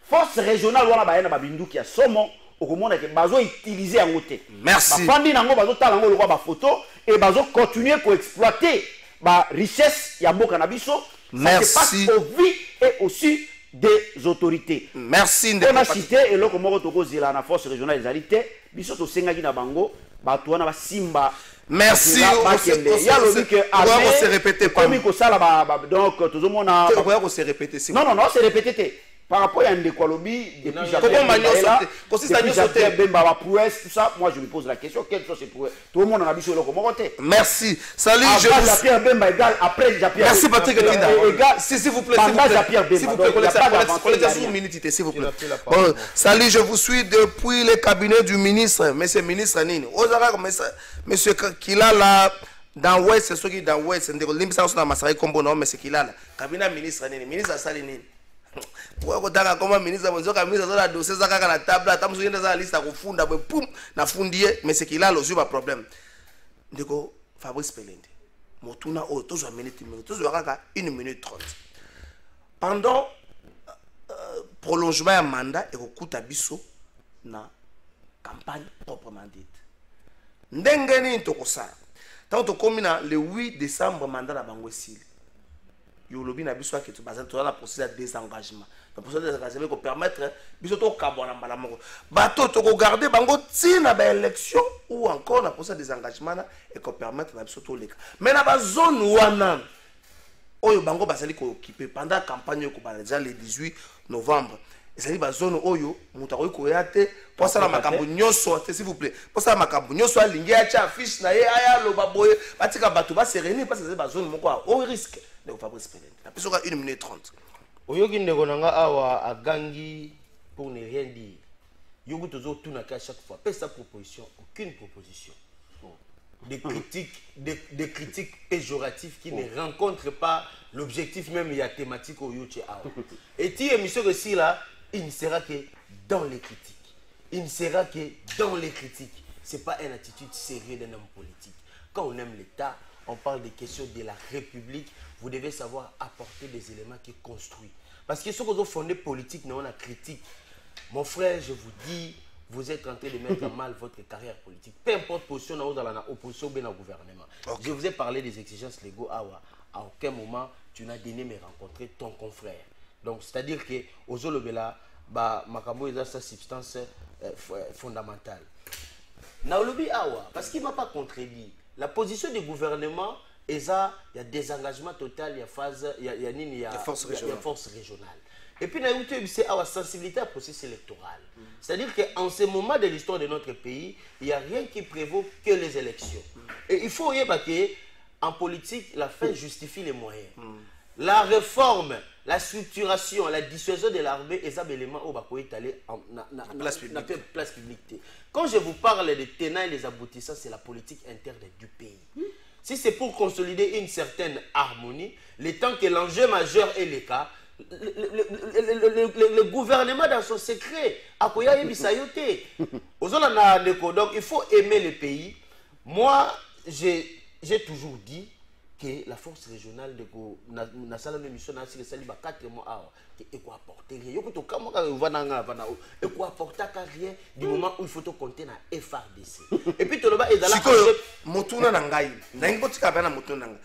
force régionale wana ba yana ba binduki ya somo okomona ke bazo utiliser yango te. Merci. Ba fandi nango bazo tala ngo lokwa ba photo et bazo continuer à exploiter la richesse ya mboka na biso. Merci. Ça se passe au vie et aussi des autorités. Merci. On a cité et là comme on zela na force régionale des alités biso to sengaki na bango bato wana ba simba. Merci. Il y a le que on se répéter pas. Donc tout le monde a on se répéter. Non, c'est répété. Par rapport à un décolobi, depuis Jean-Pierre Bemba, tout ça, moi je me pose la question, quelle chose c'est pour tout le monde en a vu sur le commentaire. Merci. Salut, je vous... Jean-Pierre Bemba égal après Jean-Pierre. Merci Patrick Linda. S'il vous plaît, s'il vous plaît, s'il vous plaît. Bon, salut, je vous suis depuis le cabinet du ministre, monsieur ministre Nini. Monsieur Kilala, dans l'Ouest, c'est ce qui est dans l'Ouest, c'est l'impression de Massari Kombo, non, monsieur Kilala, cabinet ministre Nini, ministre Salinini. Comment ministre ministre la dossier ça la table là tamu la liste à kufunda poum na fundie mais c'est qu'il a le problème ndeko Fabrice Pelende motuna o toujours minute toujours kaka 1 minute 30 pendant prolongement ya mandat et kokuta biso na campagne proprement dite ndenge ni tokosala tant to komina le 8 décembre mandat na bango esili yolobi na biso ke tu bazan to la procédure de désengagement la procédure de désengagement ko permettre biso to kabona mbala moko bato to ko garder bango tina ba élection ou encore la procédure de désengagement et ko permettre na biso to leka mais na ba zone wana oyo bango bazali ko occuper pendant la campagne ko ba déjà le 18 novembre ezali ba zone oyo muta ko yate pour ça la makambo nyoso s'il vous plaît pour ça makambo nyoso alingi ya cha affiche na ye aya lo baboye batika bato ba serené parce que ba zone moko au risque de Fabrice Pelende. La personne a 1 minute 30. Oyoki ndeko nanga awa agangi pour ne rien dire. Yogo tozo tuna ka chaque fois. Pas sa proposition, aucune proposition. Des critiques péjoratives qui ne rencontrent pas l'objectif même il y a thématique au yoche awa. Et ti émission aussi là, il ne sera que dans les critiques. Il ne sera que dans les critiques. C'est pas une attitude sérieuse d'un homme politique. Quand on aime l'État, on parle des questions de la République. Vous devez savoir apporter des éléments qui construisent. Parce que ce que vous fondez politique, nous on a critique. Mon frère, je vous dis, vous êtes en train de mettre à mal votre carrière politique. Peu importe position, nous dans l'opposition ou bien dans le gouvernement. Okay. Je vous ai parlé des exigences légaux. À aucun moment, tu n'as donné mais rencontré ton confrère. Donc, c'est-à-dire que aux Olobela, Makambo est sa substance fondamentale. Naolobi Awa, parce qu'il ne m'a pas contredit. La position du gouvernement, il y a des engagements total, il y a phase, il y a force régionale. Et puis, il y a une sensibilité à processus électoral. C'est-à-dire qu'en ce moment de l'histoire de notre pays, il n'y a rien qui prévaut que les élections. Et il faut dire qu'en politique, la fin justifie les moyens. La réforme, la structuration, la dissuasion de l'armée, et ça, éléments où on est allé en place publique. Quand je vous parle des tenants et des aboutissants, c'est la politique interne du pays. Si c'est pour consolider une certaine harmonie, le temps que l'enjeu majeur est le cas, le gouvernement dans son secret, donc il faut aimer le pays. Moi, j'ai toujours dit que la force régionale de la salle de mission, c'est 4 mois, et quoi apporter rien. Et quoi apporter rien du moment où il faut compter dans FRDC. Et puis, tu le bas, motuna na ngai ndenge botika bana motuna nanga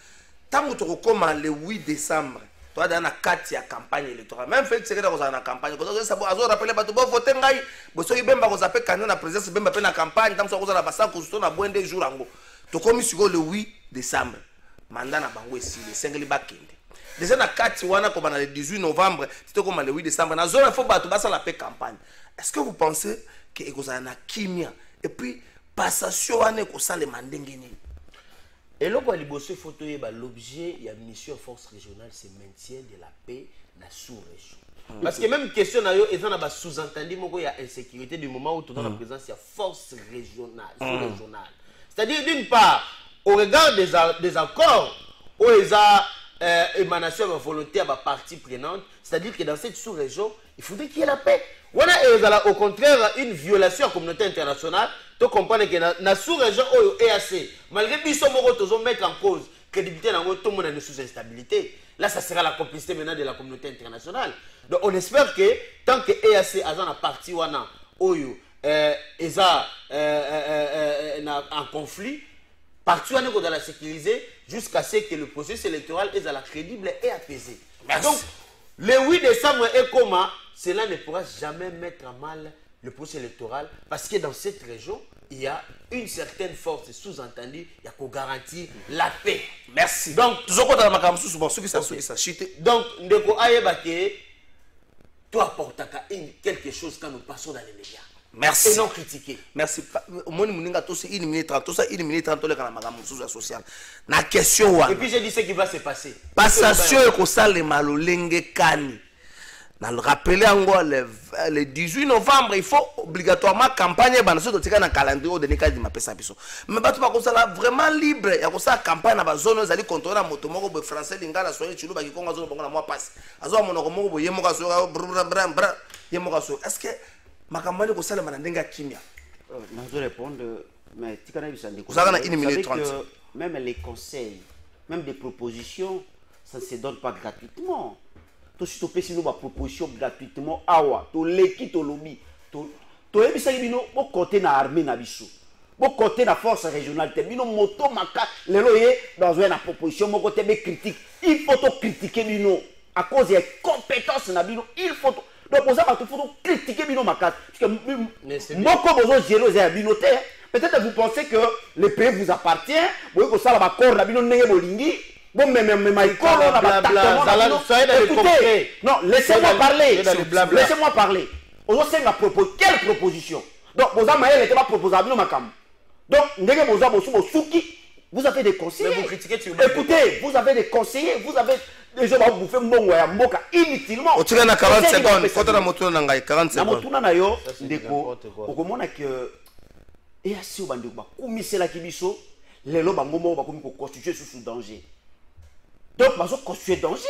tango to koma le 8 décembre toi dans la kati ya campagne électorale même fait c'est que dans la campagne ko ça azo rappeler bato bo voter ngai bo so ibemba ko zape candidat na présidence bemba pe na campagne tam so ko za basa ko na bwende jour ango to komi siko le 8 décembre mandat na bango esi le 5 li bakende déjà na kati wana ko bana le 18 novembre c'était comme le 8 décembre na zone faut bato basa la paix campagne. Est-ce que vous pensez que ekozana na kimia et puis passation wana ko sale mandenge ni et là pour liboso photo yeba l'objet ya mission force régionale c'est maintien de la paix na sous-région parce que même question na yo et na ba sous-entendu moko ya insécurité du moment où tu dans la présence ya force régionale sous-régionale c'est-à-dire d'une part au regard des accords où ils a émanation de volonté à ma partie prenante, c'est-à-dire que dans cette sous-région, il faudrait qu'il y ait la paix. On a au contraire une violation à la communauté internationale. Tu comprends que dans la sous-région, EAC, malgré que nous sommes mettre en cause la crédibilité dans tout le monde est sous instabilité, là ça sera la complicité maintenant de la communauté internationale. Donc on espère que tant que EAC a une partie où ils en conflit, partout on doit la sécuriser jusqu'à ce que le processus électoral est à la crédible et apaisé. Merci. Donc, le 8 décembre et comment, cela ne pourra jamais mettre à mal le processus électoral parce que dans cette région, il y a une certaine force sous-entendue, il y a qu'on garantit la paix. Merci. Donc, toujours quand on a souvent ceux qui ça chité. Donc, ndeko ayebake, tu apportes quelque chose quand nous passons dans les médias. Merci. Et non critiquer. Merci. Moi, je suis tous 1 minute 30, tout ça 1 minute 30, les canaux social. La question. Et puis j'ai dit ce qui va se passer. Passation et que ça les malolenge kani. Na le rappeler encore le 18 novembre, il faut obligatoirement campagne banaso de tika na calendrier de nika di mapesa biso. Mais batu ba ko ça vraiment libre. Ya ko ça campagne na ba zone zali contrôler na moto moko be français lingala soye chulu ba kikonga zone bongo na moi passe. Azo monoko moko bo yemoka so bra yemoka so. Est-ce que makambani ko sala mandenga kimia? Je répondre mais tika na bisande ko. Vous avez 1 minute 30. Même les conseils, même des propositions, ça ne se donne pas gratuitement. To si to pesi no ba proposition gratuitement awa to leki to lobi to ebisa bino bo côté na armée na biso bo côté na force régionale te bino moto maka lelo ye dans une proposition mo côté be critique il faut to critiquer bino à cause des compétences na bino il faut donc pour ça ba to faut critiquer bino maka parce que moko bozo zéro za bino te peut-être vous pensez que le pays vous appartient bo ko sala ba corps na bino ndenge bolingi. Bon, mais écoutez, non, laissez-moi parler. Laissez-moi parler. Aujourd'hui, c'est propos. Quelle proposition? Donc, vous avez été proposé à Makam. Donc, vous avez des conseillers. Mais vous critiquez, écoutez, vous avez des conseillers, vous avez des gens qui vous font Moka inutilement. Tu as 40 secondes. Quand on a moto na 40 secondes. Na moto na yo, ndeko. Okomona que et asi obande ba komisela kibiso, lelo ba momo ba komi ko constituer sous danger. Donc, ils ont constitué danger.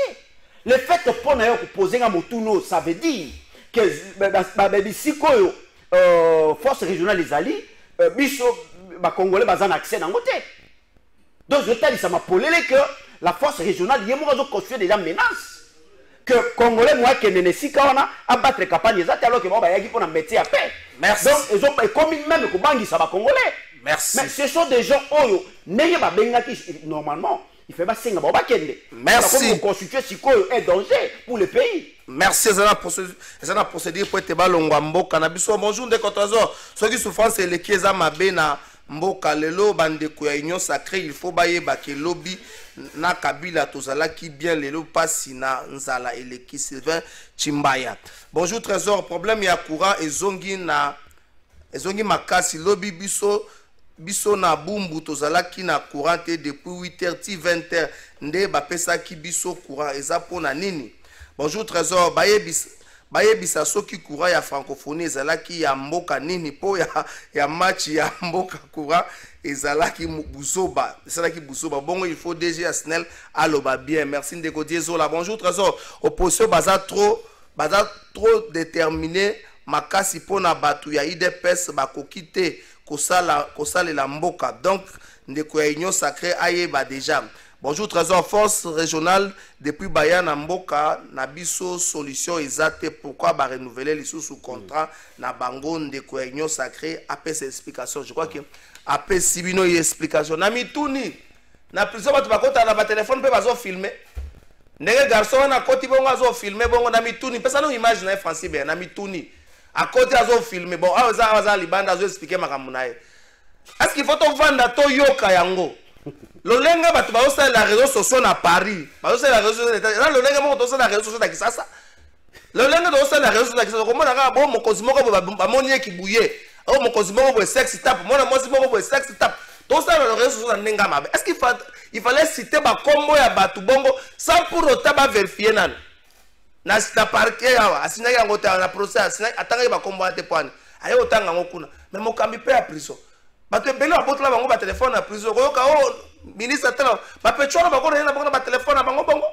Le fait que pour nous poser un motuno, ça veut dire que si force régionale les alliés, les Congolais ont accès dans le côté. Donc, je t'ai dit, ça m'a polé que la force régionale, ils ont construit déjà menace. Que les Congolais, moi, qui ne si quand on a abattre les campagnes, alors que moi, ils ont métier à paix. Merci. Donc, ils ont commis même que Bangui, ça va Congolais. Merci. Mais ce sont des gens, normalement, il fait pas signe. Merci. Constituer un danger pour le pays. Merci. C'est un procédure pour être balongwa mboka na biso. Bonjour de Cotozo. Ceux qui souffrent c'est les kieza mabe na mboka lelo bande ko ya union sacrée il faut baye ba ke lobby na kabila tozala ki bien lelo pasi na nzala eleki Sylvain Chimbaya. Bonjour Trésor, problème ya courant ezongi makasi lobby biso na bumbu tozalaki na courant depuis 8h 20h nde bapesaki biso courant eza pona nini. Bonjour Trésor, bayebisa soki courant ya francophonie ezalaki ya mboka nini po ya match ya mboka courant ezalaki buzoba bongo il faut déjà Snell aloba bien. Merci ndeko Diezola. Bonjour Trésor, opposition baza trop déterminé makasi pona batu ya IDPS bakoki te kosala la mboka donc ndeko ya union sacrée ayeba déjà. Bonjour Trésor, force régionale depuis Bayana mboka na biso solution ezate pourquoi ba renouveler les sous contrat na bango ndeko ya union sacrée après ces explications. Je crois que apesi bino explication na mituni na prison bato bakota na ba téléphone pe bazo filmer ndenge garçon wana koti bongo azo filmer bongo na mituni pesa no image na Francis bien na mituni akoti azo filmer bon aza libanda azo expliquer makambo na ye est-ce qu'il faut to vanda to yoka yango lolenga bato bazo la réseaux sociaux na Paris bazo la réseaux sociaux na lolenga mo to la réseaux sociaux na Kisasa lolenga to la réseaux sociaux na Kisasa komona ka bon mokonzi moko ba moni ekibuye o mokonzi moko bo sex tap mona mosi moko bo sex tap to ça la réseaux sociaux na nenga mabe est-ce qu'il fallait citer ba kombo ya bato bongo sans pour autant ba vérifier nan na parquet awa asina yango ta na procès asina atanga ba kombo ate point ayo otanga ngokuna mais mokambi pe a prison bato ebele abotela bango ba téléphone na prison koyoka o ministre tala ba petrol ba kona na bango ba téléphone na bango bongo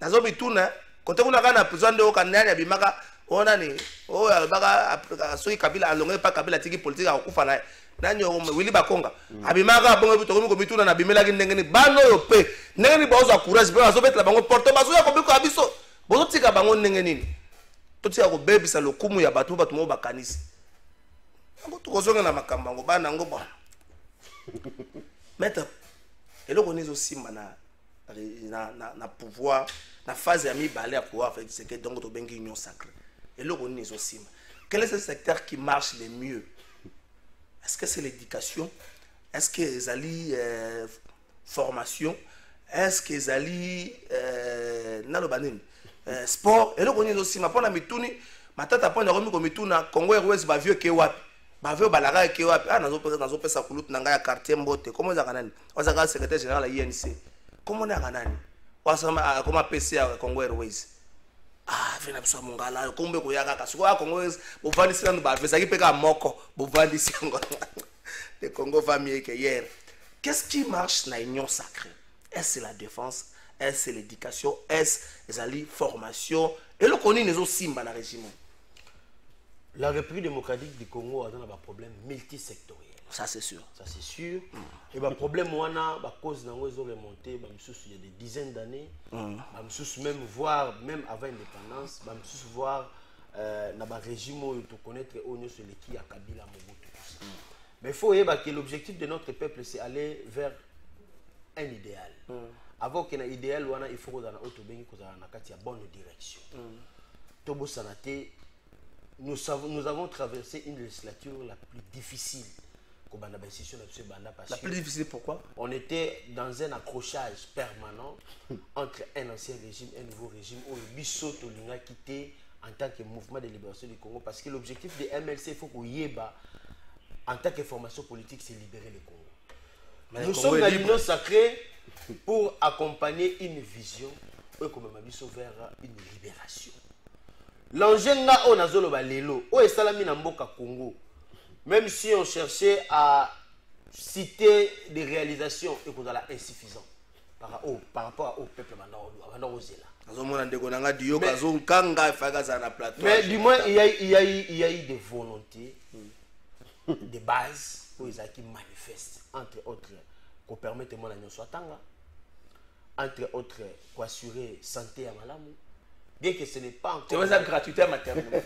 nazo bituna kote kuna kana prison nde okandani abimaka ona ni o albaka soki Kabila alonge pa Kabila tiki politique akufa na nani Willy Bakonga abimaka bongo bitoko ko bituna na bimela ki ndenge ni bano yo pe ndenge ni bazo courage pe bazo betela bango porte bazo ya ko biko abiso bozo tika bango ndenge nini to tika ko bebisa lokumu ya bato mo bakanisi ngo tukozonga na makamba ngo bana ngo bon mettre eloko nizo simba na pouvoir na phase ya mibale ya pouvoir faire ce que donc to bengi union sacrée eloko nizo simba quel est ce secteur qui marche le mieux? Est-ce que c'est l'éducation? Est-ce que les alliés formation? Est-ce que les alliés sport? Eloko nizo simba pona mituni matata pona romi ko mituna Congo Airways ba vieux ke wapi bavyo balaka ke wapi nazo pesa kulutu na ngaya quartier mbote comment za kanani wazaka secrétaire général ya INC comment na kanani wasama comment PC ya Congo Airways vena biso mongala kombe ko yaka kasiko ya Congo Airways bovandi sila ba vesa ki peka moko bovandi singo le Congo va mieux que hier. Qu'est-ce qui marche na union sacrée? Est-ce la défense? Est-ce l'éducation? Est-ce les alliés formation et le koni nezo simba na régime? La République démocratique du Congo a un problème multisectoriel. Ça c'est sûr. Ça c'est sûr. Et le problème ouana, la cause n'a pas remonté, il y a des dizaines d'années, même voir même avant l'indépendance, voir dans le régime où tu connais sur les qui a Kabila Mobutu. Mais il faut que l'objectif de notre peuple c'est aller vers un idéal. Avant qu'il y ait un idéal, il faut que dans bonne direction. Tobo Sanate. Nous avons traversé une législature la plus difficile. La plus difficile pourquoi? On était dans un accrochage permanent entre un ancien régime et un nouveau régime où le Bisso Tolinga quitté en tant que mouvement de libération du Congo. Parce que l'objectif de MLC, il faut qu'on y ait en tant que formation politique, c'est libérer le Congo. Mais nous sommes dans l'union sacrée pour accompagner une vision vers une libération. L'enjeu on a zoloba lelo o esalami na mboka Congo. Même si on cherchait à citer des réalisations et qu'on a insuffisant par rapport au peuple mais du moins il y a eu des volontés de base qui manifestent entre autres qu'on permette moi la soit tanga entre autres pour assurer santé à malamu. Bien que ce n'est pas encore. C'est la gratuité maternelle.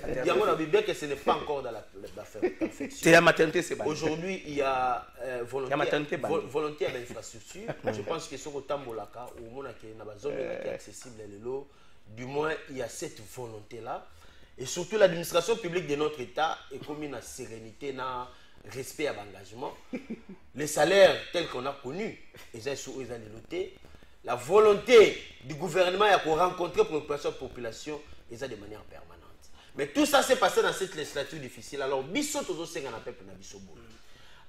Bien que ce n'est pas encore dans la perfection. C'est la maternité, c'est bon. Aujourd'hui, il y a volonté à l'infrastructure. Je pense que sur le Tambolaka, où on a une zone qui est accessible, du moins, il y a cette volonté-là. Et surtout, l'administration publique de notre État est comme une sérénité, un respect à l'engagement. Les salaires tels qu'on a connus, ils ont les notés. La volonté du gouvernement à rencontrer la population et ça de manière permanente. Mais tout ça s'est passé dans cette législature difficile. Alors, biso tozo senga na peuple na biso bo.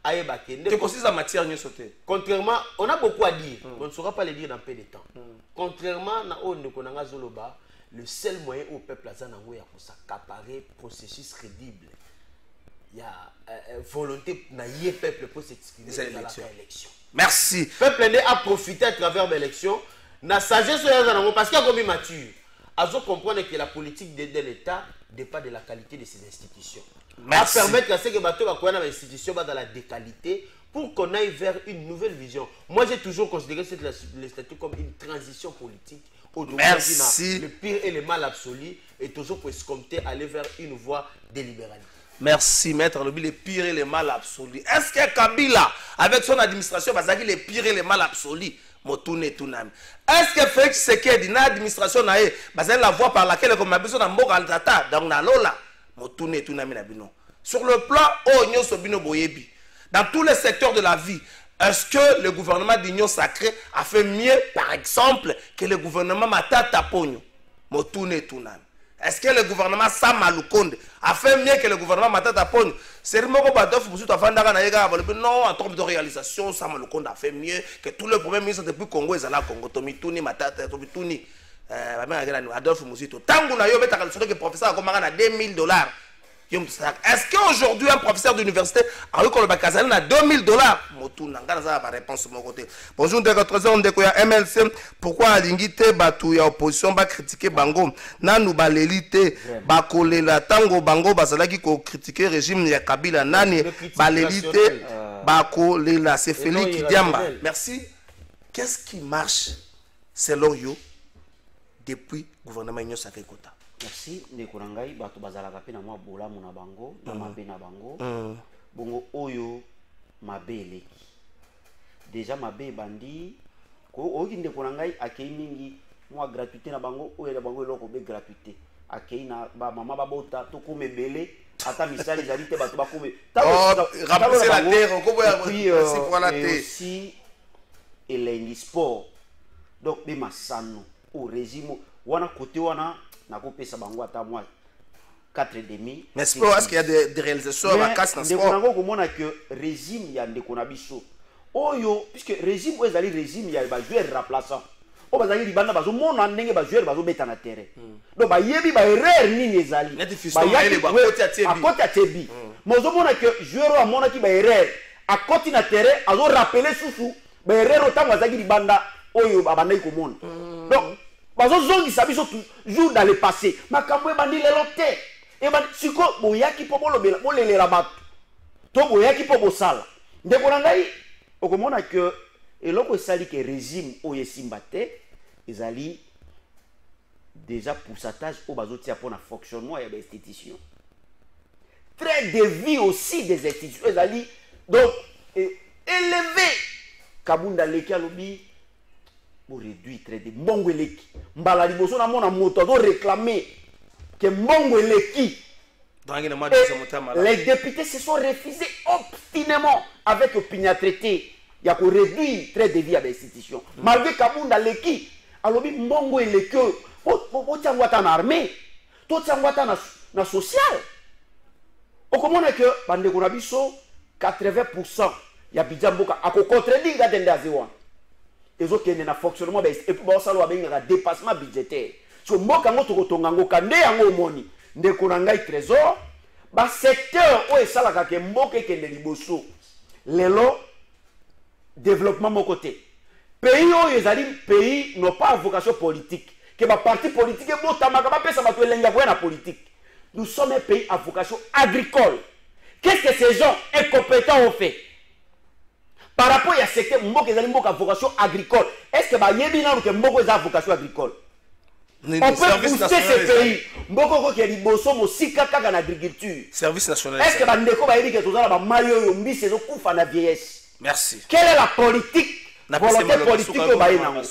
Ayeba kende. Tu considères la matière ni sauter. Contrairement, on a beaucoup à dire. On ne saura pas le dire dans peu de temps. Contrairement na on ne konanga zoloba, le seul moyen au peuple azana ngo ya ko s'accaparer processus crédible. Il y a volonté na yé peuple pour s'exprimer dans l'élection. Merci. Le peuple a profité à travers l'élection. La sagesse parce qu'il y a comme mature. À comprendre que la politique de l'État dépend de la qualité de ses institutions. Merci. À permettre à ce que les institutions dans la déqualité pour qu'on aille vers une nouvelle vision. Moi, j'ai toujours considéré cette législature comme une transition politique. Merci. Le pire et le mal absolu et toujours pour escompter aller vers une voie délibérale. Merci, maître Lobi, le pire et le mal absolu. Est-ce que Kabila, avec son administration, Bazaki, le pire et le mal absolu? Motune Tunami. Est-ce que Félix Sekedi, dans l'administration, Bazaki, la voie par laquelle, comme a besoin d'un mot al tata, donc na lola, Motune Tunami Nabino. Sur le plan, Onyo Sobino Boyebi, dans tous les secteurs de la vie, est-ce que le gouvernement d'Union Sacrée a fait mieux, par exemple, que le gouvernement Matata Pogno? Motune Tunami. Est-ce que le gouvernement Samalukonde a fait mieux que le gouvernement Matata Pogno? C'est le mot non, en termes de réalisation, Samalukonde a fait mieux que tous les premiers ministres depuis Congo et Zala Congo. Tomituni, Matata, Tomituni, Adolphe Mouzito. Tango na yo beta que professeur a commandé à $2000. Est-ce qu'aujourd'hui un professeur d'université a eu le Bakazali à $2000? Motuna, ngana ba réponse de mon côté. Bonjour de 4 ans de koya MLC, pourquoi alingité batu ya opposition ba critiquer bango nanu balelité ba kolela tango bango bazalaki ko critiquer régime ya Kabila nani balelité ba kolela c'est Félix Diamba. Merci. Qu'est-ce qui marche selon you depuis gouvernement Union Sacrée Kota? Merci. Ndeko nangai bato bazalaka pe na mwa bolamu na bango na mabe na bango. Bongo oyo mabe eleki. Déjà mabe bandi ko oki ndeko nangai akei mingi mwa gratuité na bango oyo na bango eloko be gratuité. Akei na ba mama babota to kome belé ata misali ezali te bato bakome. Remplacer la terre ko boya merci pour la terre. Aussi elengi sport. Donc be masano au régime wana côté wana na kopesa bango ata moi 4,5. Mais sport, est-ce qu'il y a des réalisations à la casse dans le sport? Ndeko komona que régime ya ndeko na biso oyo puisque régime oyo ezali régime ya ba joueur remplaçant o bazali libanda bazo mona ndenge ba joueur bazo beta na terrain donc ba yebi ba erreur nini ezali ba yaki ba côté à tebi mozo mona que joueur a mona ki ba erreur à côté na terrain azo rappeler susu ba erreur otango azaki libanda oyo abandai komona donc bazo zongi sabiso toujours dans le passé makambo ebandi lelo te ebandi siko boyaki po bolobela bolelera bato to boyaki po bosala ndeko na ngai okomona que eloko esali ke régime oyo esimba te ezali déjà pourcentage au bazotia pour na fonctionnement ya ba institution train de vie aussi des institutions ezali donc élevé kabunda leki alobi pour réduire très de mbongo eleki mbala liboso na mona moto azo réclamer que mbongo eleki. Les députés se sont refusés obstinément avec opiniâtreté il y a pour réduire très de vie à l'institution malgré kabunda leki alobi mbongo eleki o tiangwata na armée to tiangwata na social okomona que bandeko na biso 80% ya budget mboka akocontredire gadende azewa ezo kende na fonctionnement et puis ba salo abenga dépassement budgétaire so mboka ngo tokotonga ngo kande yango omoni ndeko na ngai trésor ba secteur o esalaka ke mboka kende liboso lelo développement mon côté pays o ezali pays non pas vocation politique que ba parti politique botamaka ba pesa bato elenga kwa na politique. Nous sommes un pays à vocation agricole. Qu'est-ce que ces gens incompétents ont fait? Par rapport à ce que Mboko est à vocation agricole, est-ce que Mboko est à vocation agricole? On peut pousser ce pays. Mboko qui est liboso mo sika kaka na agriculture. Service national. Est-ce que Bandeko va dire que tout ça va mayo yombi c'est kufa na vieillesse? Merci. Quelle est la politique? Volonté politique au baï nango.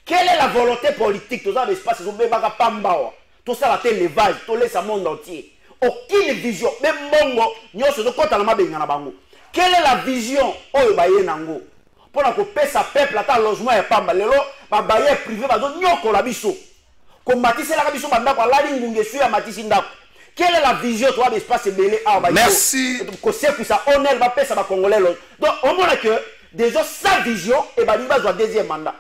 Quelle est la volonté politique? Tout ça l'espace au bebaka pambawa. Tout ça la l'élevage, tout laisse le monde entier. Aucune vision, même Bongo, nous sommes contre la mabenga bango. Quelle est la vision oyo baye nango? Pour que pesa peuple ata logement et pamba lelo ba baye privé ba do nyoko la biso. Ko matisi la biso banda kwa lali ngunge suya matisi ndako. Quelle est la vision toi d'espace belé a ba? Merci. Ko seku sa honneur ba pesa ba congolais. Donc on montre que déjà sa vision et ba liba zo deuxième mandat.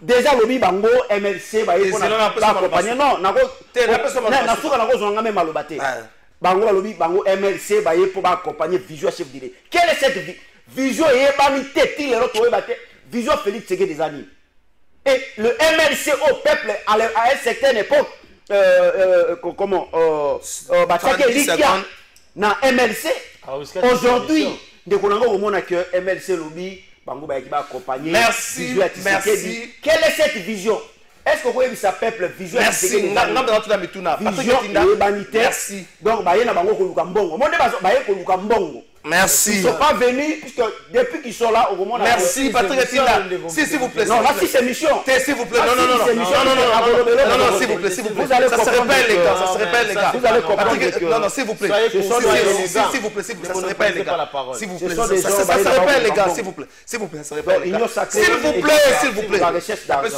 Déjà lobby bango MLC ba yeko na accompagner non nako na suka nako zonga même malobate bango lobby bango MLC ba yeko ba accompagner vision chef d'idée. Quelle est cette vision et bani teti le roto e bate vision Félix Tshisekedi des années et le MLC au peuple à une certaine époque comment batake likia na MLC aujourd'hui de konango komona que MLC lobby bango ba accompagner. Merci. Quelle est cette vision? est-ce que vous avez sa peuple vision? Merci. Vision et humanité. Merci. Donc, bah, il y a Merci. Ils ne sont pas venus, puisque depuis qu'ils sont là, au moment Merci, Patrick Etinda. S'il vous plaît. Non, là, si c'est mission. S'il vous plaît. Non, s'il vous plaît, s'il vous plaît. Ça se répète, les gars. Ça se répète, les gars. Vous allez comprendre. Non, s'il vous plaît. S'il vous plaît, ça se répète, les gars. S'il vous plaît. Ça se répète, les gars. S'il vous plaît. S'il vous plaît, ça se répète, les gars. S'il vous plaît. Après,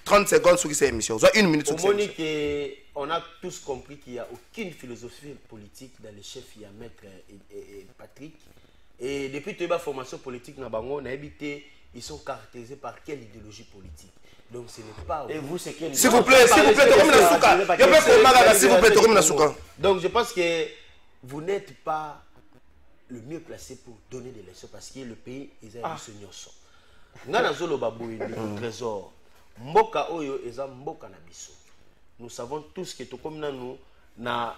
30 secondes sur cette émission. Une minute sur cette émission. On a tous compris qu'il n'y a aucune philosophie politique dans les chefs, il y a Maître et Patrick. Et depuis toute la formation politique, ils sont caractérisés par quelle idéologie politique. Donc ce n'est pas... Et vous, c'est quelle... S'il vous plaît, donc je pense que vous n'êtes pas le mieux placé pour donner des leçons parce que le pays est un seigneur. Ngana zolo baboui le trésor. Mboka oyo eza mboka na biso. Nous savons tous que tout comme nous na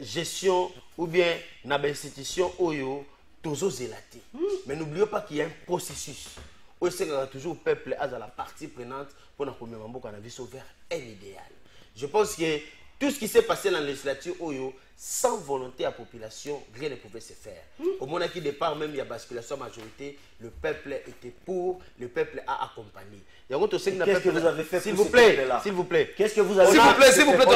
gestion ou bien na institution oyo tozo zélati. Mais n'oublions pas qu'il y a un processus. Où c'est que toujours le peuple a la partie prenante pour nous mboka na biso vers un idéal. Je pense que tout ce qui s'est passé dans la législature oyo sans volonté à la population, rien ne pouvait se faire. Au moment qui départ même il y a basculation majorité, le peuple était pour, le peuple a accompagné. Qu'est-ce que vous avez fait? S'il vous plaît, s'il vous plaît. Qu'est-ce que vous avez fait? S'il vous plaît,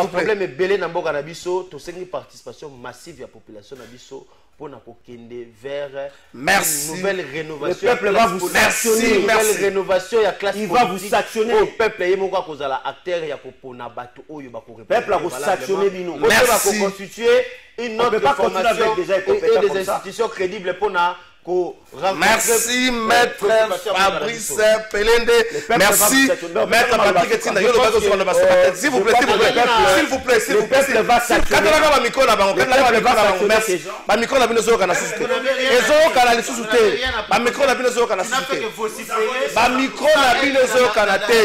problème est belé dans Mboka na biso, to une participation massive à la population na biso pour na kokende vers une nouvelle rénovation. Le peuple va vous sanctionner. Une nouvelle rénovation ya classe politique. Il va vous sanctionner. Le peuple est moko kozala acteur ya kopona bato oyo ba ko peuple va vous sanctionner bino. Merci. Va constituer une autre formation et des institutions crédibles pour na. Merci Maître Fabrice Pelende. Merci Maître Patrick Etinda. S'il vous plaît, s'il vous plaît, s'il vous plaît, s'il vous plaît. Quand on a un micro là-bas, merci. Le micro là-bas, nous avons suscité. Les autres ont suscité. Le micro là-bas, nous avons suscité. Le micro là-bas, nous avons suscité.